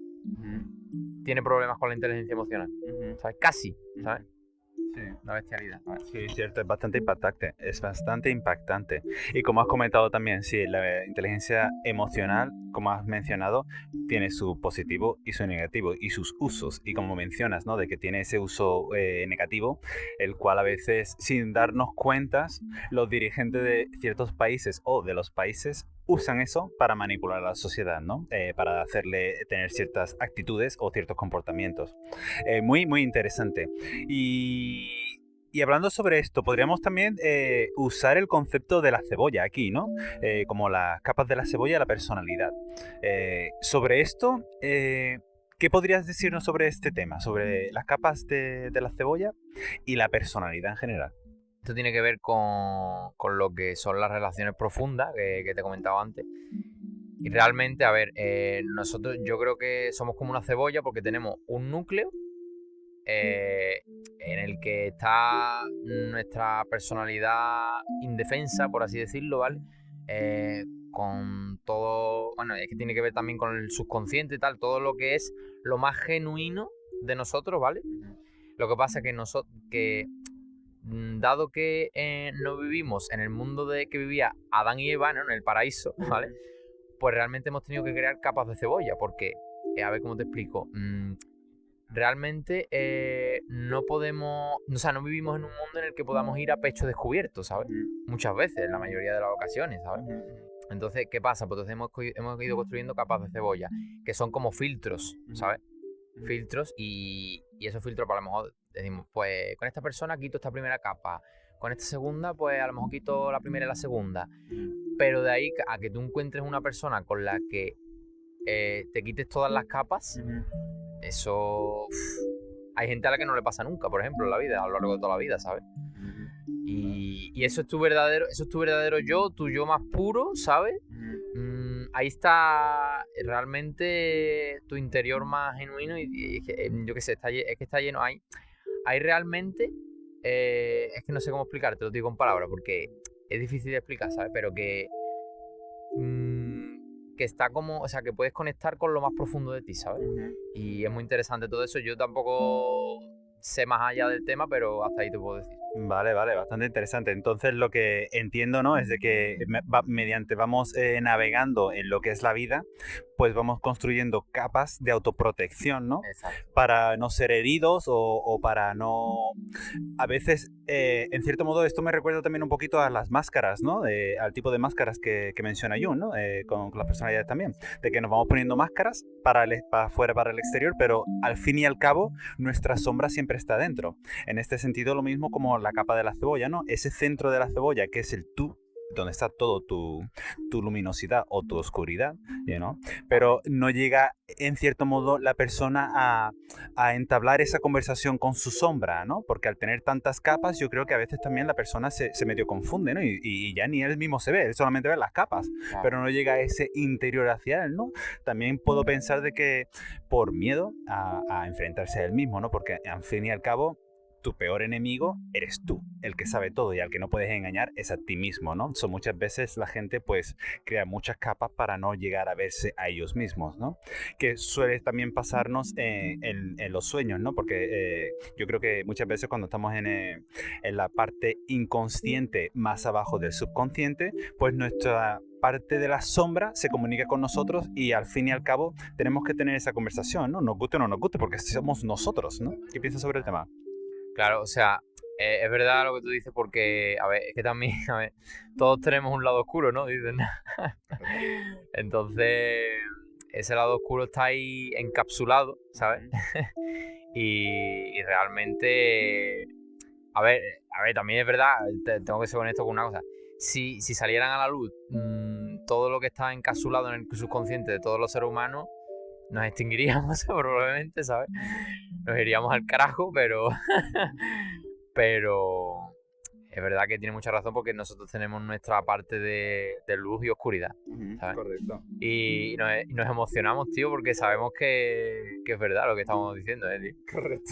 tiene problemas con la inteligencia emocional. ¿Sabes? Casi, ¿sabes? Sí. Una bestialidad, ¿sabes? Sí, cierto, es bastante impactante. Y como has comentado también, sí, la inteligencia emocional, como has mencionado, tiene su positivo y su negativo, y sus usos. Y como mencionas, ¿no? De que tiene ese uso negativo, el cual a veces, sin darnos cuentas, los dirigentes de ciertos países o de los países usan eso para manipular a la sociedad, ¿no? Para hacerle tener ciertas actitudes o ciertos comportamientos. Muy, muy interesante. Y hablando sobre esto, podríamos también usar el concepto de la cebolla aquí, ¿no? Como las capas de la cebolla, la personalidad. Sobre esto, ¿qué podrías decirnos sobre este tema? Sobre las capas de la cebolla y la personalidad en general. Esto tiene que ver con lo que son las relaciones profundas que te comentaba antes. Y realmente, a ver, nosotros yo creo que somos como una cebolla porque tenemos un núcleo en el que está nuestra personalidad indefensa, por así decirlo, ¿vale? Con todo, bueno, es que tiene que ver también con el subconsciente y tal, todo lo que es lo más genuino de nosotros, ¿vale? Lo que pasa es que dado que no vivimos en el mundo de que vivía Adán y Eva, ¿no? En el paraíso, ¿vale? Pues realmente hemos tenido que crear capas de cebolla, porque, a ver cómo te explico, realmente no podemos, o sea, no vivimos en un mundo en el que podamos ir a pecho descubierto, ¿sabes? Muchas veces, en la mayoría de las ocasiones, ¿sabes? Entonces, ¿qué pasa? Pues entonces hemos ido construyendo capas de cebolla, que son como filtros, ¿sabes? Filtros, y esos filtros, pues a lo mejor decimos, pues con esta persona quito esta primera capa, con esta segunda, pues a lo mejor quito la primera y la segunda. Pero de ahí a que tú encuentres una persona con la que te quites todas las capas, eso... hay gente a la que no le pasa nunca, por ejemplo, en la vida, a lo largo de toda la vida, ¿sabes? Y eso es tu verdadero yo, tu yo más puro, ¿sabes? Ahí está realmente tu interior más genuino y yo qué sé, es que está lleno, hay realmente, es que no sé cómo explicarte, lo digo en palabras, porque es difícil de explicar, ¿sabes? Pero que está como, o sea, que puedes conectar con lo más profundo de ti, ¿sabes? Y es muy interesante todo eso. Yo tampoco sé más allá del tema, pero hasta ahí te puedo decir. Vale, bastante interesante. Entonces lo que entiendo, ¿no? Es de que mediante vamos navegando en lo que es la vida, pues vamos construyendo capas de autoprotección, ¿no? Exacto. Para no ser heridos o para no... A veces, en cierto modo, esto me recuerda también un poquito a las máscaras, ¿no? Al tipo de máscaras que menciona Jung, ¿no? Con la personalidad también. De que nos vamos poniendo máscaras para afuera, para el exterior, pero al fin y al cabo, nuestra sombra siempre está dentro. En este sentido, lo mismo como la capa de la cebolla, ¿no? Ese centro de la cebolla, que es el tú, donde está todo tu luminosidad o tu oscuridad, ¿no? Pero no llega, en cierto modo, la persona a entablar esa conversación con su sombra, ¿no? Porque al tener tantas capas, yo creo que a veces también la persona se medio confunde, ¿no? Y ya ni él mismo se ve, él solamente ve las capas, Claro. pero no llega a ese interior hacia él, ¿no? También puedo pensar de que por miedo a enfrentarse a él mismo, ¿no? Porque al fin y al cabo, tu peor enemigo eres tú, el que sabe todo y al que no puedes engañar es a ti mismo, ¿no? Muchas veces la gente pues crea muchas capas para no llegar a verse a ellos mismos, ¿no? Que suele también pasarnos en los sueños, ¿no? Porque yo creo que muchas veces cuando estamos en la parte inconsciente más abajo del subconsciente, pues nuestra parte de la sombra se comunica con nosotros y al fin y al cabo tenemos que tener esa conversación, ¿no? Nos guste o no nos guste, porque somos nosotros, ¿no? ¿Qué piensas sobre el tema? Claro, o sea, es verdad lo que tú dices porque, a ver, es que también, a ver, todos tenemos un lado oscuro, ¿no? Dicen. Entonces, ese lado oscuro está ahí encapsulado, ¿sabes? y realmente, a ver, también es verdad, tengo que ser honesto con una cosa. Si salieran a la luz todo lo que está encapsulado en el subconsciente de todos los seres humanos, nos extinguiríamos probablemente, ¿sabes? Nos iríamos al carajo, pero es verdad que tiene mucha razón porque nosotros tenemos nuestra parte de luz y oscuridad, ¿sabes? Correcto. Y nos emocionamos, tío, porque sabemos que es verdad lo que estamos diciendo, tío. Correcto.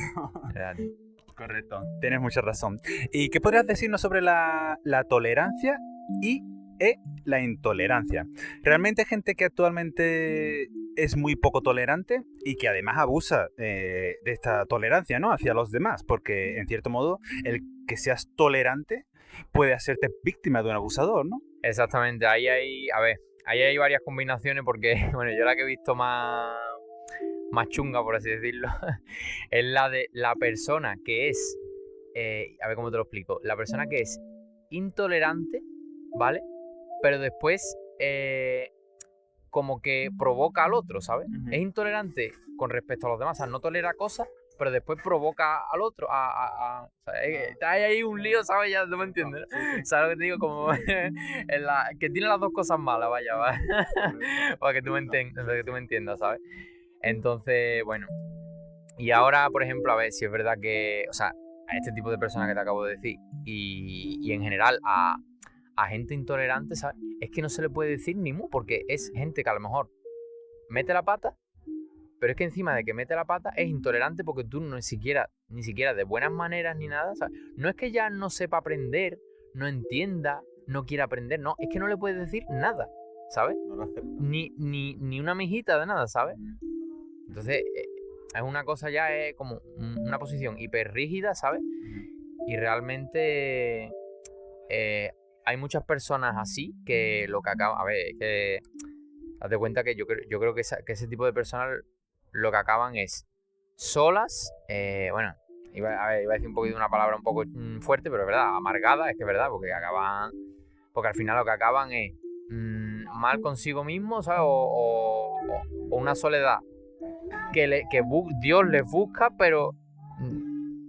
Verdad, tío. Correcto, tienes mucha razón. ¿Y qué podrías decirnos sobre la tolerancia y es la intolerancia. Realmente hay gente que actualmente es muy poco tolerante y que además abusa de esta tolerancia, ¿no? Hacia los demás, porque en cierto modo el que seas tolerante puede hacerte víctima de un abusador, ¿no? Exactamente, ahí hay varias combinaciones porque, bueno, yo la que he visto más chunga, por así decirlo, es la de la persona que es, a ver cómo te lo explico, la persona que es intolerante, ¿vale? Pero después como que provoca al otro, ¿sabes? Es intolerante con respecto a los demás, o sea, no tolera cosas, pero después provoca al otro o sea, hay ahí un lío, ¿sabes? Ya no me entiendes, ¿no? ¿Sabes lo que te digo? Como que tiene las dos cosas malas, vaya, ¿vale? Para que tú me entiendas, ¿sabes? Entonces, bueno. Y ahora, por ejemplo, a ver si es verdad que, o sea, a este tipo de personas que te acabo de decir y en general a gente intolerante, ¿sabes? Es que no se le puede decir ni mu, porque es gente que a lo mejor mete la pata, pero es que encima de que mete la pata es intolerante porque tú ni siquiera de buenas maneras ni nada, ¿sabes? No es que ya no sepa aprender, no entienda, no quiera aprender, no, es que no le puedes decir nada, ¿sabes? No lo acepto. Ni una mijita de nada, ¿sabes? Entonces, es una cosa ya, es como una posición hiper rígida, ¿sabes? Y realmente hay muchas personas así que lo que acaban... A ver, es que... Date cuenta que yo creo que ese tipo de personas lo que acaban es solas, bueno, iba a decir un poquito una palabra un poco fuerte, pero es verdad, amargada, es que es verdad, porque al final lo que acaban es mal consigo mismo, ¿sabes? O una soledad que Dios les busca, pero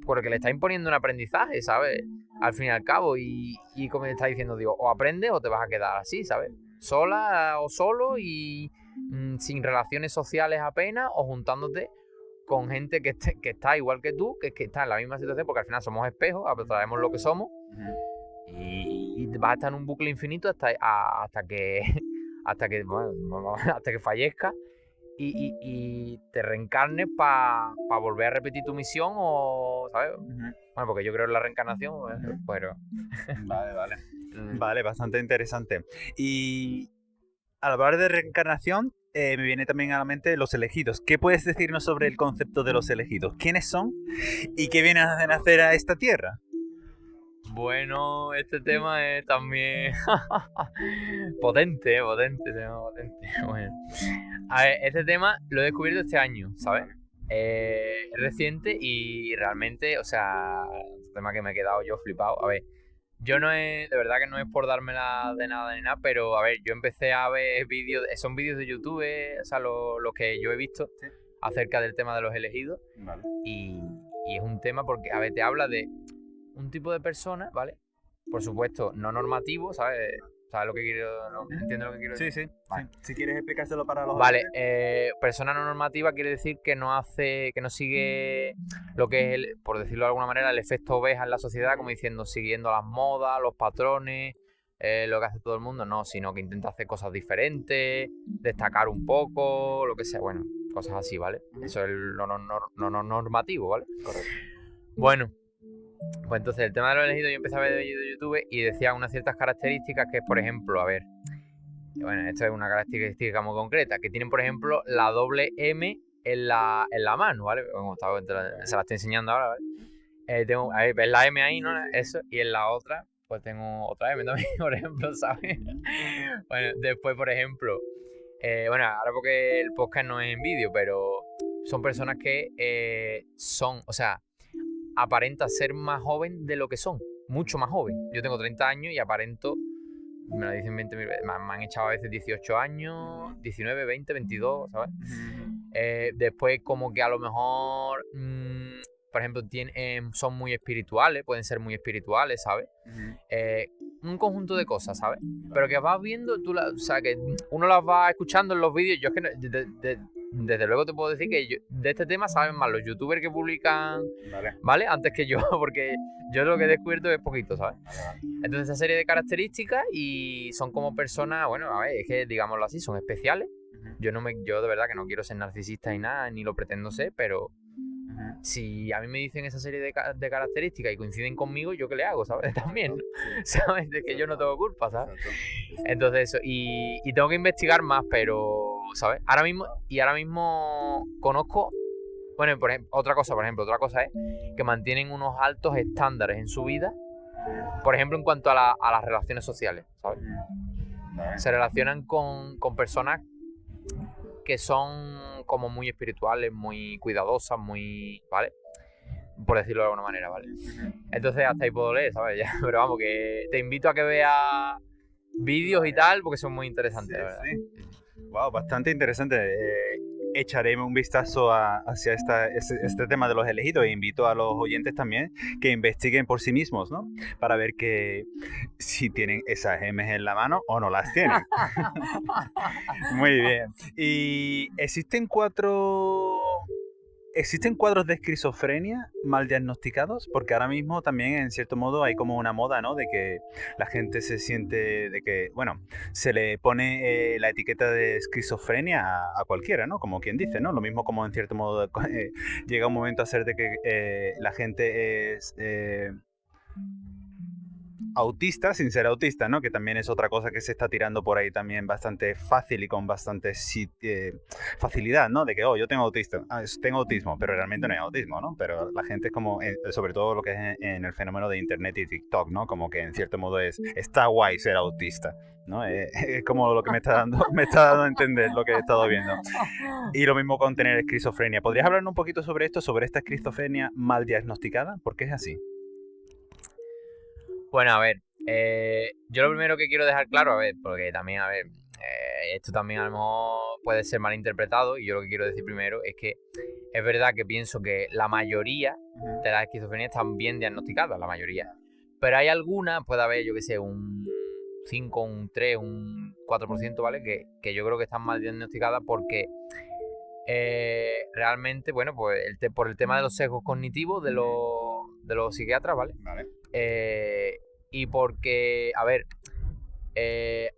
porque le está imponiendo un aprendizaje, ¿sabes? Al fin y al cabo, y como le está diciendo Dios, o aprendes o te vas a quedar así, ¿sabes? Sola o solo y sin relaciones sociales apenas, o juntándote con gente que está igual que tú, que está en la misma situación, porque al final somos espejos, sabemos lo que somos, y vas a estar en un bucle infinito hasta que fallezcas y te reencarnes para volver a repetir tu misión, o, ¿sabes? Bueno, porque yo creo en la reencarnación, pero... Vale. Vale, bastante interesante. Y al hablar de reencarnación, me viene también a la mente los elegidos. ¿Qué puedes decirnos sobre el concepto de los elegidos? ¿Quiénes son y qué vienen a hacer a esta tierra? Bueno, este tema es también potente. Bueno. A ver, este tema lo he descubierto este año, ¿sabes? Es reciente y realmente, o sea, es un tema que me he quedado yo flipado. A ver, de verdad que no es por dármela de nada ni nada, pero a ver, yo empecé a ver vídeos, son vídeos de YouTube, o sea, los que yo he visto acerca del tema de los elegidos. Vale. Y es un tema porque, a ver, te habla de un tipo de persona, ¿vale? Por supuesto, no normativo, ¿sabes? ¿Sabes lo que quiero? ¿Entiendes lo que quiero decir? Sí. Vale. Si quieres explicárselo para los... Vale, persona no normativa quiere decir que no sigue lo que es, por decirlo de alguna manera, el efecto oveja en la sociedad, como diciendo, siguiendo las modas, los patrones, lo que hace todo el mundo, no, sino que intenta hacer cosas diferentes, destacar un poco, lo que sea, bueno, cosas así, ¿vale? Eso es lo no normativo, ¿vale? Correcto. Bueno, pues entonces el tema de los elegidos, yo empecé a ver vídeos de YouTube y decía unas ciertas características que, por ejemplo, a ver, bueno, esta es una característica muy concreta, que tienen, por ejemplo, la doble M en la mano, ¿vale? Como se la estoy enseñando ahora, ¿vale? ¿Ves la M ahí, no? Eso, y en la otra, pues tengo otra M también, por ejemplo, ¿sabes? Bueno, después, por ejemplo, bueno, ahora porque el podcast no es en vídeo, pero son personas que son, o sea, aparenta ser más joven de lo que son, mucho más joven. Yo tengo 30 años y aparento, me lo dicen 20.000 veces, me han echado a veces 18 años, 19, 20, 22, ¿sabes? Después como que a lo mejor, por ejemplo, son muy espirituales, pueden ser muy espirituales, ¿sabes? Un conjunto de cosas, ¿sabes? Pero que vas viendo, o sea, que uno las va escuchando en los vídeos. Yo es que desde luego te puedo decir que de este tema saben más los youtubers que publican, ¿vale? Antes que yo, porque yo lo que he descubierto es poquito, ¿sabes? Entonces, esa serie de características y son como personas, bueno, a ver, es que digámoslo así, son especiales. Yo de verdad que no quiero ser narcisista ni nada, ni lo pretendo ser, pero Si a mí me dicen esa serie de características y coinciden conmigo, ¿yo qué le hago, sabes? También, ¿sabes? De que yo no tengo culpa, ¿sabes? Entonces eso, y tengo que investigar más, pero, ¿sabes? Ahora mismo conozco, bueno, por ejemplo, otra cosa es que mantienen unos altos estándares en su vida, por ejemplo, en cuanto a las relaciones sociales, ¿sabes? Se relacionan con personas que son como muy espirituales, muy cuidadosas, muy, ¿vale? Por decirlo de alguna manera, ¿vale? Entonces hasta ahí puedo leer, ¿sabes? Ya, pero vamos, que te invito a que veas vídeos y tal, porque son muy interesantes, la verdad. Wow, bastante interesante. Echaré un vistazo hacia este tema de los elegidos e invito a los oyentes también que investiguen por sí mismos, ¿no? Para ver si tienen esas gemes en la mano o no las tienen. Muy bien. ¿Y existen cuadros de esquizofrenia mal diagnosticados? Porque ahora mismo también, en cierto modo, hay como una moda, ¿no? De que la gente se siente de que, bueno, se le pone la etiqueta de esquizofrenia a cualquiera, ¿no? Como quien dice, ¿no? Lo mismo como en cierto modo llega un momento a ser de que la gente es autista sin ser autista, ¿no? Que también es otra cosa que se está tirando por ahí también bastante fácil y con bastante facilidad, ¿no? De que, yo tengo autismo, pero realmente no es autismo, ¿no? Pero la gente es como, sobre todo lo que es en el fenómeno de internet y TikTok, ¿no? Como que en cierto modo está guay ser autista, ¿no? Es como lo que me está dando a entender lo que he estado viendo. Y lo mismo con tener esquizofrenia. ¿Podrías hablarnos un poquito sobre esto, sobre esta esquizofrenia mal diagnosticada? ¿Por qué es así? Bueno, a ver, yo lo primero que quiero dejar claro, porque también, esto también a lo mejor puede ser malinterpretado, y yo lo que quiero decir primero es que es verdad que pienso que la mayoría de las esquizofrenias están bien diagnosticadas, la mayoría. Pero hay algunas, puede haber, yo que sé, un 5, un 3, un 4%, ¿vale? Que yo creo que están mal diagnosticadas porque realmente, bueno, pues por el tema de los sesgos cognitivos de los psiquiatras, ¿vale? Y porque, a ver,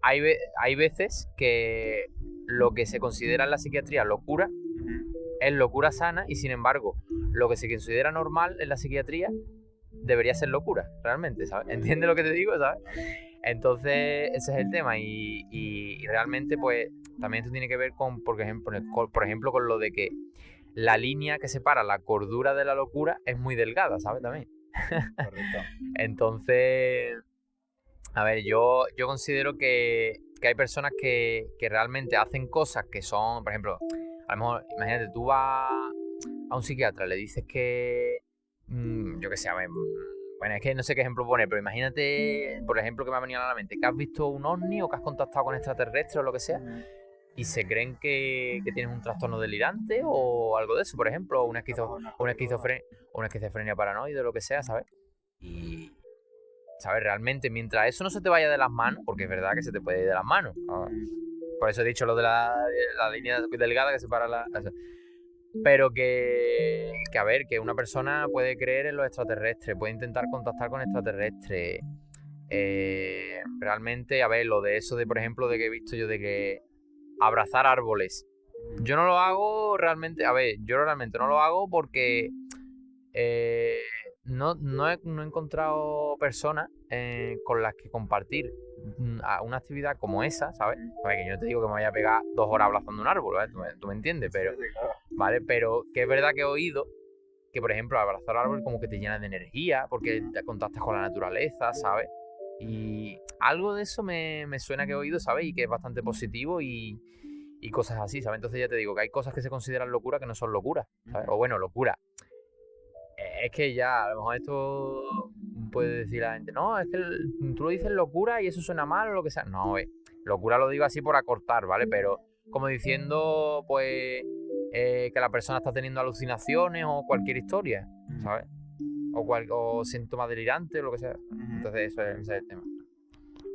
hay veces que lo que se considera en la psiquiatría locura es locura sana, y sin embargo, lo que se considera normal en la psiquiatría debería ser locura, realmente, ¿sabes? ¿Entiendes lo que te digo, sabes? Entonces, ese es el tema, y realmente, pues, también esto tiene que ver con, por ejemplo, con lo de que la línea que separa la cordura de la locura es muy delgada, ¿sabes? También. Correcto. Entonces, a ver, yo considero que hay personas que realmente hacen cosas que son, por ejemplo, a lo mejor, imagínate, tú vas a un psiquiatra, le dices que, yo qué sé, a ver, bueno, es que no sé qué ejemplo poner, pero imagínate, por ejemplo, que me ha venido a la mente, que has visto un ovni o que has contactado con extraterrestres o lo que sea, y se creen que tienes un trastorno delirante o algo de eso, por ejemplo, una esquizofrenia paranoide o lo que sea, ¿sabes? Y, ¿sabes? Realmente, mientras eso no se te vaya de las manos, porque es verdad que se te puede ir de las manos, ¿no? Por eso he dicho lo de la línea delgada que separa pero que a ver, que una persona puede creer en los extraterrestres, puede intentar contactar con extraterrestres. Realmente, a ver, lo de eso de, por ejemplo, de que he visto yo de que abrazar árboles. Yo no lo hago realmente, yo realmente no lo hago porque no he encontrado personas con las que compartir una actividad como esa, ¿sabes? A ver, que yo no te digo que me vaya a pegar 2 horas abrazando un árbol, ¿vale? Tú me entiendes, pero, ¿vale? Pero que es verdad que he oído que, por ejemplo, abrazar árbol como que te llena de energía, porque te contactas con la naturaleza, ¿sabes? Y algo de eso me suena que he oído, ¿sabes? Y que es bastante positivo y cosas así, ¿sabes? Entonces ya te digo que hay cosas que se consideran locura que no son locura, ¿sabes? O bueno, locura. Es que ya, a lo mejor esto puede decir la gente, no, es que tú lo dices locura y eso suena mal o lo que sea. No, locura lo digo así por acortar, ¿vale? Pero como diciendo, pues, que la persona está teniendo alucinaciones o cualquier historia, ¿sabes? O síntomas delirantes o lo que sea. Entonces ese es el tema.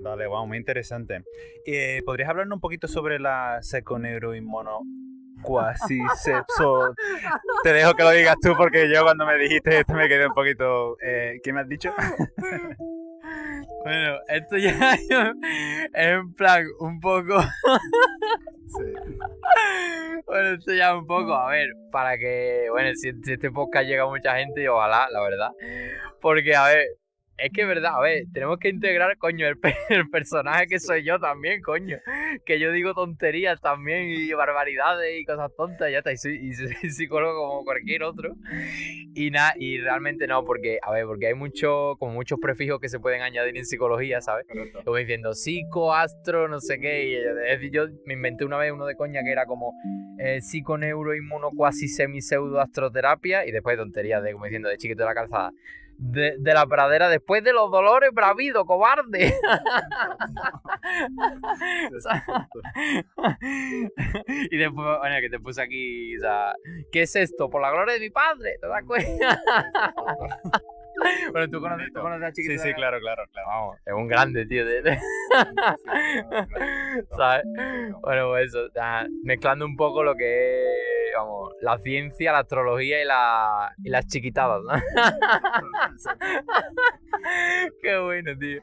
Vale, wow, muy interesante. ¿Podrías hablarnos un poquito sobre la seconeuroinmunoquasisepso? Te dejo que lo digas tú porque yo cuando me dijiste esto me quedé un poquito... ¿Qué me has dicho? Bueno, esto ya es en plan un poco... Bueno, esto ya un poco, a ver, para que, bueno, si este podcast llega a mucha gente, ojalá, la verdad. Porque, a ver, es que es verdad, a ver, tenemos que integrar, coño, el personaje que soy yo también, coño. Que yo digo tonterías también y barbaridades y cosas tontas, ya está, y soy psicólogo como cualquier otro. Y nada, y realmente no, porque, a ver, porque hay como muchos prefijos que se pueden añadir en psicología, ¿sabes? Como diciendo psico, astro, no sé qué, y es decir, yo me inventé una vez uno de coña que era como psico, neuro, inmuno, cuasi, semi, pseudo, astroterapia, y después tonterías de, como diciendo, de chiquito de la calzada. De la pradera después de los dolores, bravido, cobarde. Y después, bueno, que te puse aquí, o sea, ¿qué es esto? Por la gloria de mi padre, ¿te das cuenta? Bueno, tú conoces a Chiquito. Sí, claro. Vamos, es un grande, tío. ¿Sabes? Bueno, pues eso, mezclando un poco lo que es, vamos, la ciencia, la astrología y las chiquitadas, ¿no? Qué bueno, tío.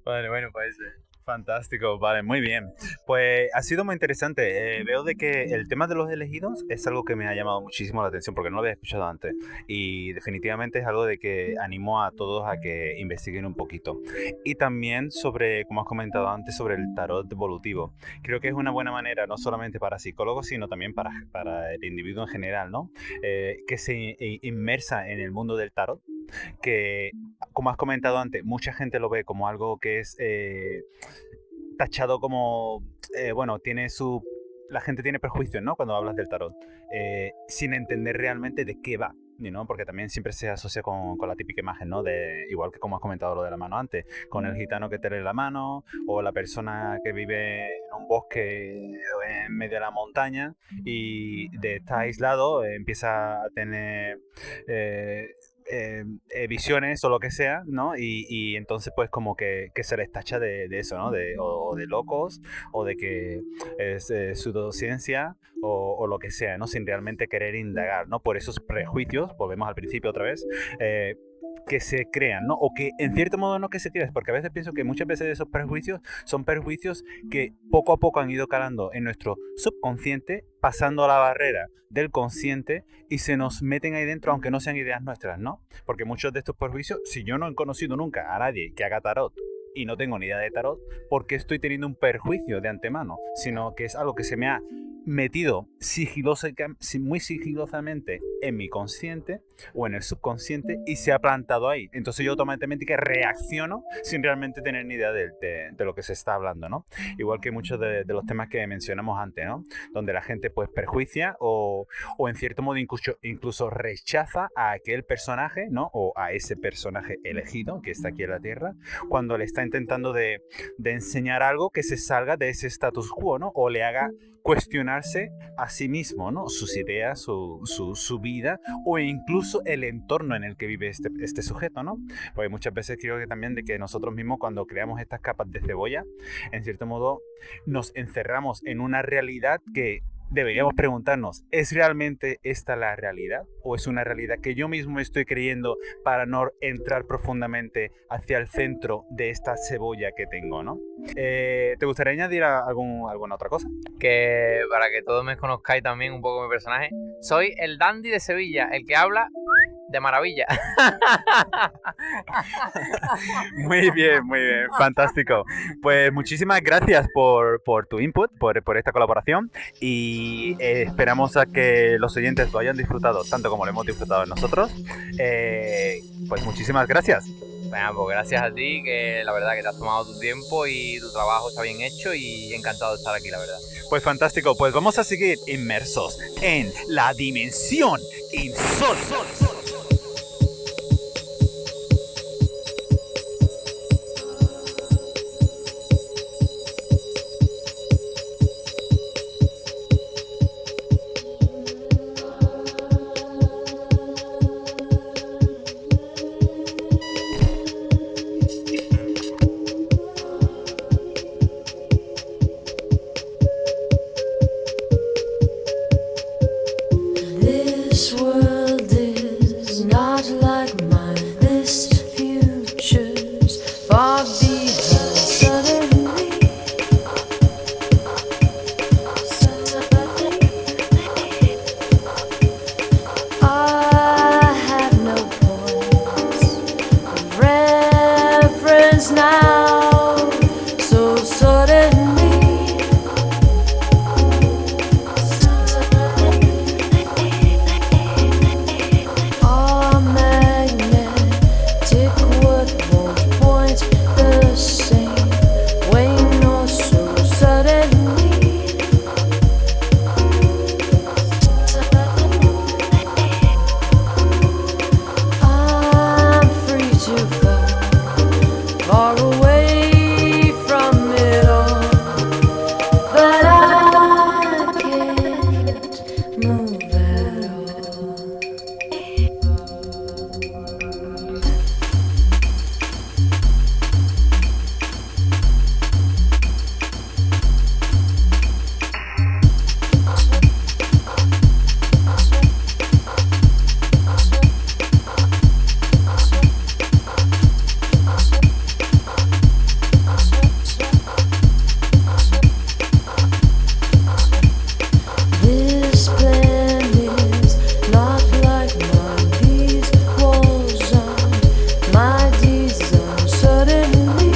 Vale, bueno, pues eso. Fantástico, vale, muy bien. Pues ha sido muy interesante. Veo de que el tema de los elegidos es algo que me ha llamado muchísimo la atención porque no lo había escuchado antes y definitivamente es algo de que animo a todos a que investiguen un poquito. Y también sobre, como has comentado antes, sobre el tarot evolutivo. Creo que es una buena manera no solamente para psicólogos, sino también para el individuo en general, ¿no? Que se inmersa en el mundo del tarot, que, como has comentado antes, mucha gente lo ve como algo que es tachado como, bueno, la gente tiene prejuicios, ¿no? Cuando hablas del tarot, sin entender realmente de qué va, ¿no? Porque también siempre se asocia con la típica imagen, ¿no? Igual que como has comentado lo de la mano antes, con el gitano que te lee la mano, o la persona que vive en un bosque en medio de la montaña y de estar aislado empieza a tener visiones o lo que sea, ¿no? Y entonces pues como que se les tacha de eso, ¿no? O de locos, o de que es pseudociencia, o lo que sea, ¿no? Sin realmente querer indagar, ¿no? Por esos prejuicios, volvemos al principio otra vez, que se crean, ¿no? O que en cierto modo no que se crean, porque a veces pienso que muchas veces esos prejuicios son prejuicios que poco a poco han ido calando en nuestro subconsciente, pasando a la barrera del consciente y se nos meten ahí dentro, aunque no sean ideas nuestras, ¿no? Porque muchos de estos prejuicios, si yo no he conocido nunca a nadie que haga tarot y no tengo ni idea de tarot, porque estoy teniendo un perjuicio de antemano, sino que es algo que se me ha metido muy sigilosamente en mi consciente o en el subconsciente y se ha plantado ahí. Entonces yo automáticamente que reacciono sin realmente tener ni idea de lo que se está hablando, ¿no? Igual que muchos de los temas que mencionamos antes, ¿no? Donde la gente pues perjuicia o en cierto modo incluso rechaza a aquel personaje, ¿no? O a ese personaje elegido que está aquí en la Tierra, cuando le está intentando de enseñar algo que se salga de ese status quo, ¿no? O le haga cuestionarse a sí mismo, ¿no? Sus ideas, su vida o incluso el entorno en el que vive este sujeto, ¿no? Porque muchas veces creo que también de que nosotros mismos cuando creamos estas capas de cebolla, en cierto modo nos encerramos en una realidad que deberíamos preguntarnos, ¿es realmente esta la realidad? ¿O es una realidad que yo mismo estoy creyendo para no entrar profundamente hacia el centro de esta cebolla que tengo, ¿no? ¿Te gustaría añadir alguna otra cosa? Que para que todos me conozcáis también un poco mi personaje, soy el dandy de Sevilla, el que habla de maravilla. Muy bien, fantástico. Pues muchísimas gracias por tu input, por esta colaboración y esperamos a que los oyentes lo hayan disfrutado tanto como lo hemos disfrutado nosotros. Pues muchísimas gracias. Bueno, pues gracias a ti, que la verdad que te has tomado tu tiempo y tu trabajo está bien hecho y encantado de estar aquí, la verdad. Pues fantástico, pues vamos a seguir inmersos en la dimensión insólita. This world is not like mine. This future's far behind. Suddenly, move at all. This plan is not like mine. These walls aren't my design. Suddenly,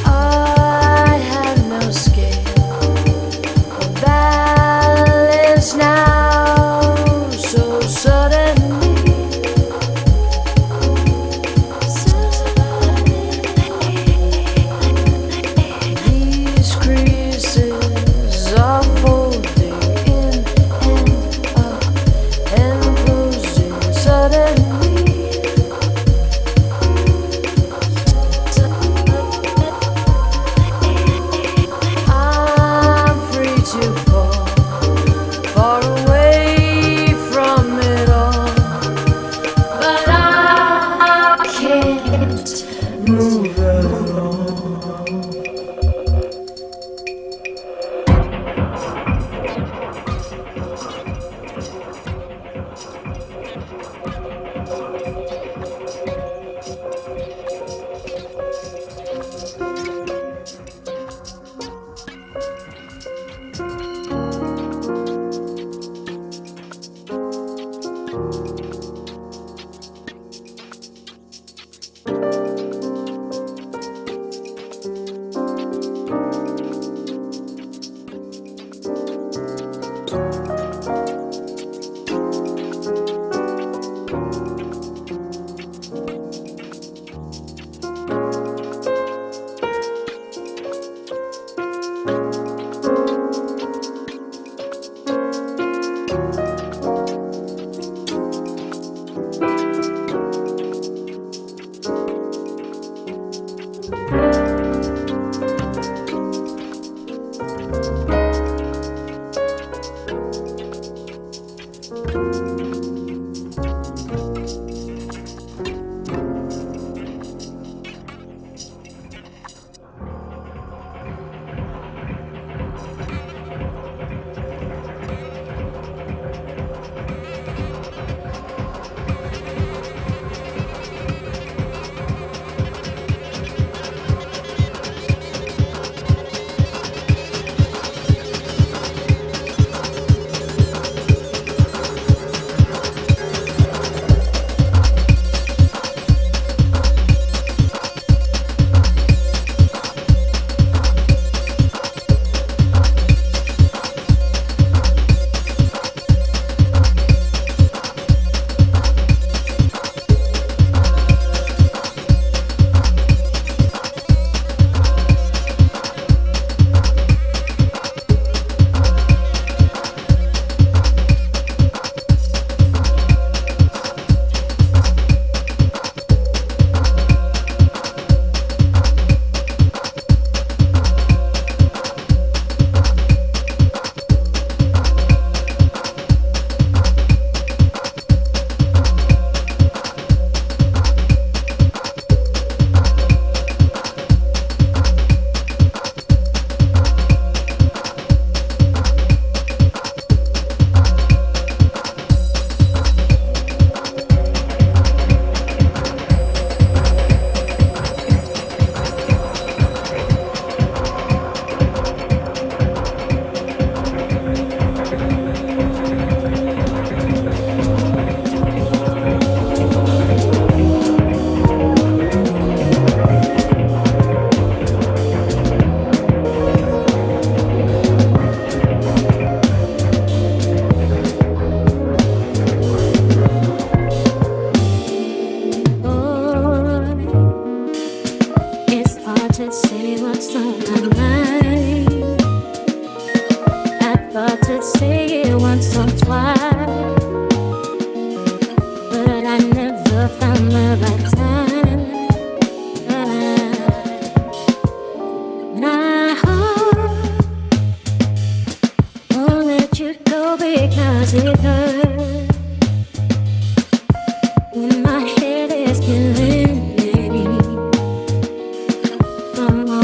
I have no scale or balance now. So suddenly. These creases are folding in and up and closing suddenly. I'm free to fall far away from it all, but I can't move at all.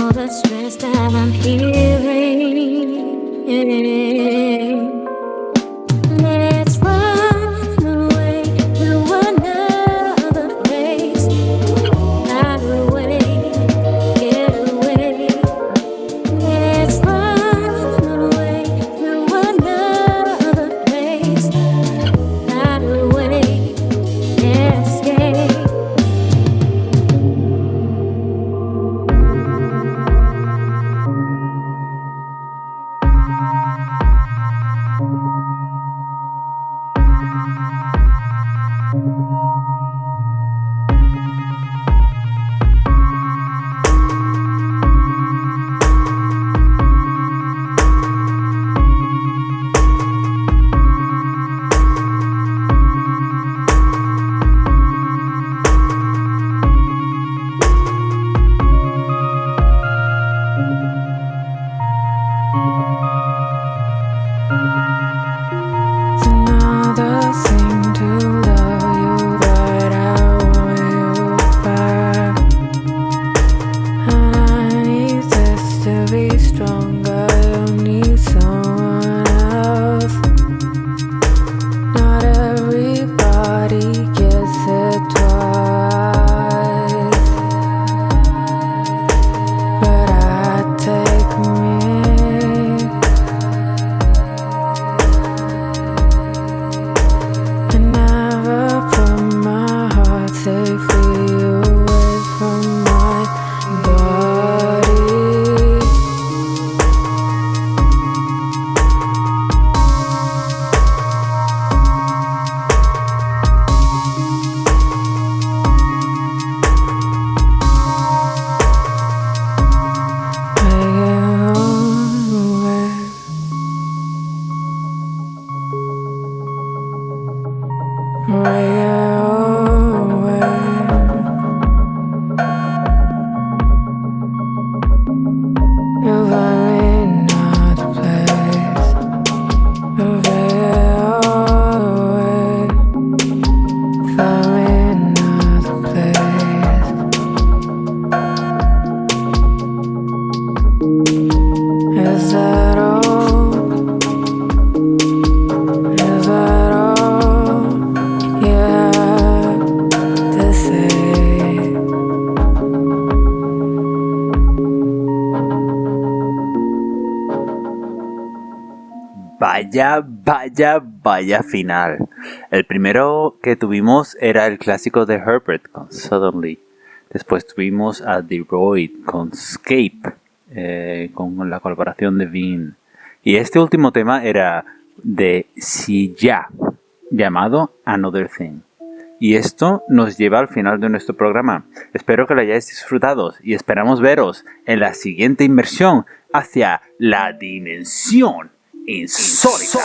all the stress that I'm hearing. Let's run away to another place. Fly away, get away. Let's run away to another place. Fly away, escape. Another thing to love you, but I want you back. And I need this to be stronger. You need someone else. Not everybody gets it twice, but I take me. I never put my heart safely away from my body. Is that all? Is that all you have to say? Vaya, vaya, vaya final. El primero que tuvimos era el clásico de Herbert con Suddenly. Después tuvimos a The Void con Escape, con la colaboración de Vin. Y este último tema era de Sia, llamado Another Thing. Y esto nos lleva al final de nuestro programa. Espero que lo hayáis disfrutado y esperamos veros en la siguiente inmersión hacia la dimensión insólita.